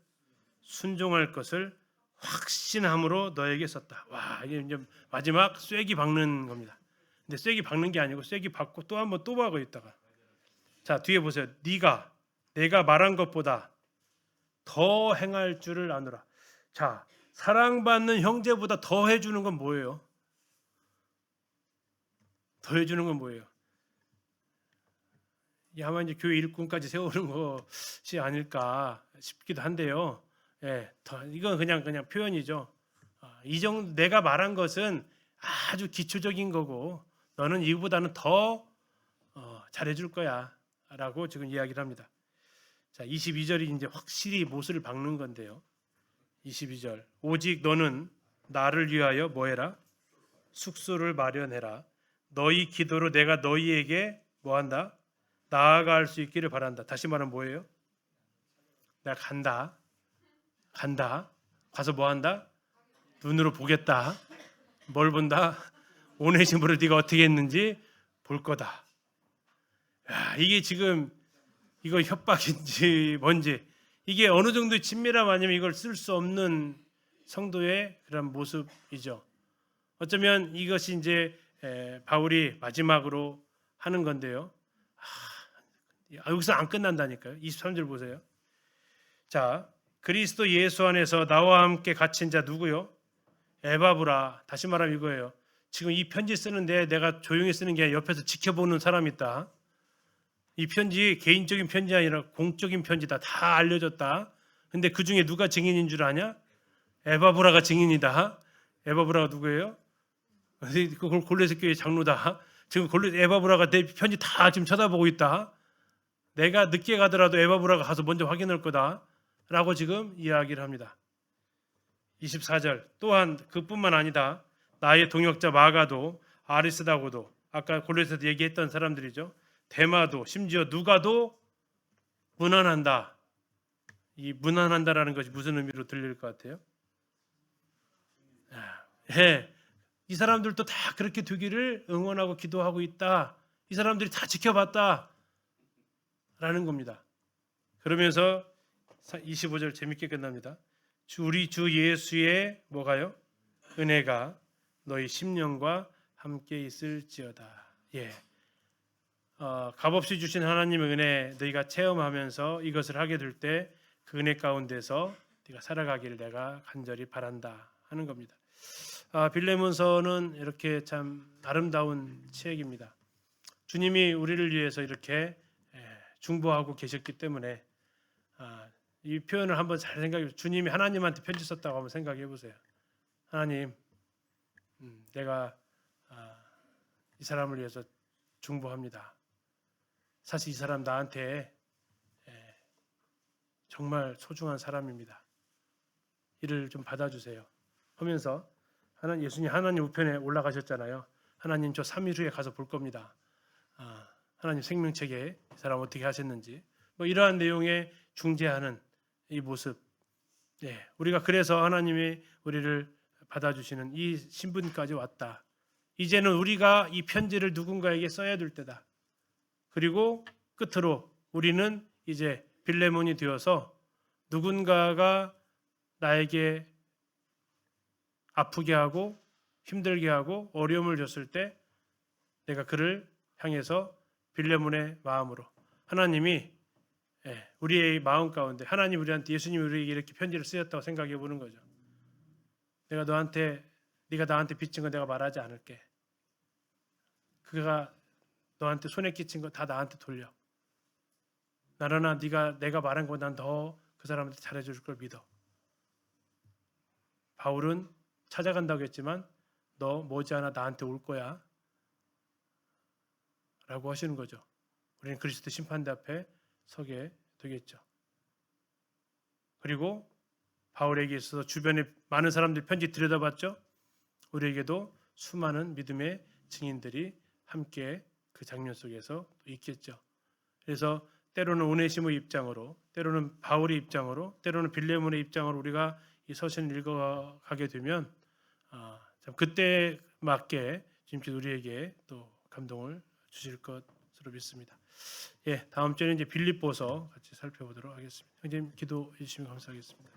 순종할 것을 확신함으로 너에게 썼다. 와, 이게 이제 마지막 쐐기 박는 겁니다. 근데 쐐기 박는 게 아니고 쐐기 박고 또 한번 또 박고 있다가, 자 뒤에 보세요. 네가 내가 말한 것보다 더 행할 줄을 아노라. 자, 사랑받는 형제보다 더 해주는 건 뭐예요? 더 해주는 건 뭐예요? 아마 이제 교회 일꾼까지 세우는 것이 아닐까 싶기도 한데요. 예, 이건 그냥 표현이죠. 이 정도 내가 말한 것은 아주 기초적인 거고 너는 이보다는 더 잘해줄 거야라고 지금 이야기를 합니다. 자, 22절이 이제 확실히 못을 박는 건데요. 22절, 오직 너는 나를 위하여 뭐해라? 숙소를 마련해라. 너희 기도로 내가 너희에게 뭐한다? 나아갈 수 있기를 바란다. 다시 말하면 뭐예요? 내가 간다. 가서 뭐한다? 눈으로 보겠다. 뭘 본다? 오네시모를 네가 어떻게 했는지 볼 거다. 야, 이게 지금 이거 협박인지 뭔지, 이게 어느 정도의 친밀함 아니면 이걸 쓸 수 없는 성도의 그런 모습이죠. 어쩌면 이것이 이제 바울이 마지막으로 하는 건데요. 여기서 안 끝난다니까요. 23절 보세요. 자, 그리스도 예수 안에서 나와 함께 갇힌 자 누구요? 에바브라. 다시 말하면 이거예요. 지금 이 편지 쓰는데 내가 조용히 쓰는 게 아니라 옆에서 지켜보는 사람이 있다. 이 편지 개인적인 편지 아니라 공적인 편지다. 다 알려졌다. 근데 그 중에 누가 증인인 줄 아냐? 에바브라가 증인이다. 에바브라가 누구예요? 골로새 교회 장로다. 지금 에바브라가 내 편지 다 지금 쳐다보고 있다. 내가 늦게 가더라도 에바브라가 가서 먼저 확인할 거다 라고 지금 이야기를 합니다. 24절, 또한 그뿐만 아니다. 나의 동역자 마가도 아리스다고도, 아까 골로새에서 얘기했던 사람들이죠. 데마도, 심지어 누가도 문안한다. 이 문안한다라는 것이 무슨 의미로 들릴 것 같아요? 이 사람들도 다 그렇게 되기를 응원하고 기도하고 있다. 이 사람들이 다 지켜봤다 라는 겁니다. 그러면서 25절 재밌게 끝납니다. 우리 주 예수의 뭐가요? 은혜가 너희 심령과 함께 있을지어다. 예. 값없이 주신 하나님의 은혜 너희가 체험하면서 이것을 하게 될 때 그 은혜 가운데서 네가 살아가기를 내가 간절히 바란다 하는 겁니다. 빌레몬서는 이렇게 참 아름다운 책입니다. 주님이 우리를 위해서 이렇게 중보하고 계셨기 때문에 이 표현을 한번 잘 생각해 보세요. 주님이 하나님한테 편지 썼다고 한번 생각해 보세요. 하나님, 내가 이 사람을 위해서 중보합니다. 사실 이 사람 나한테 정말 소중한 사람입니다. 이를 좀 받아주세요 하면서 예수님 하나님 우편에 올라가셨잖아요. 하나님 저 3일 후에 가서 볼 겁니다. 하나님 생명책에 이 사람 어떻게 하셨는지 뭐 이러한 내용에 중재하는 이 모습, 우리가 그래서 하나님이 우리를 받아주시는 이 신분까지 왔다. 이제는 우리가 이 편지를 누군가에게 써야 될 때다. 그리고 끝으로 우리는 이제 빌레몬이 되어서 누군가가 나에게 아프게 하고 힘들게 하고 어려움을 줬을 때 내가 그를 향해서 빌레몬의 마음으로 하나님이 우리의 마음 가운데 하나님 우리한테 예수님이 우리에게 이렇게 편지를 쓰였다고 생각해 보는 거죠. 네가 나한테 빚진 거 내가 말하지 않을게. 그가 너한테 손에 끼친 거 다 나한테 돌려. 나러나 내가 말한 거 난 더 그 사람한테 잘해줄 걸 믿어. 바울은 찾아간다고 했지만 너 머지않아 나한테 올 거야 라고 하시는 거죠. 우리는 그리스도 심판대 앞에 서게 되겠죠. 그리고 바울에게 있어서 주변에 많은 사람들이 편지 들여다봤죠. 우리에게도 수많은 믿음의 증인들이 함께 그 장면 속에서 있겠죠. 그래서 때로는 오네시모의 입장으로, 때로는 바울의 입장으로, 때로는 빌레몬의 입장으로 우리가 이 서신을 읽어가게 되면 참 그때에 맞게 주님께서 우리에게 또 감동을 주실 것으로 믿습니다. 다음 주에는 이제 빌립보서 같이 살펴보도록 하겠습니다. 형님 기도해 주시면 감사하겠습니다.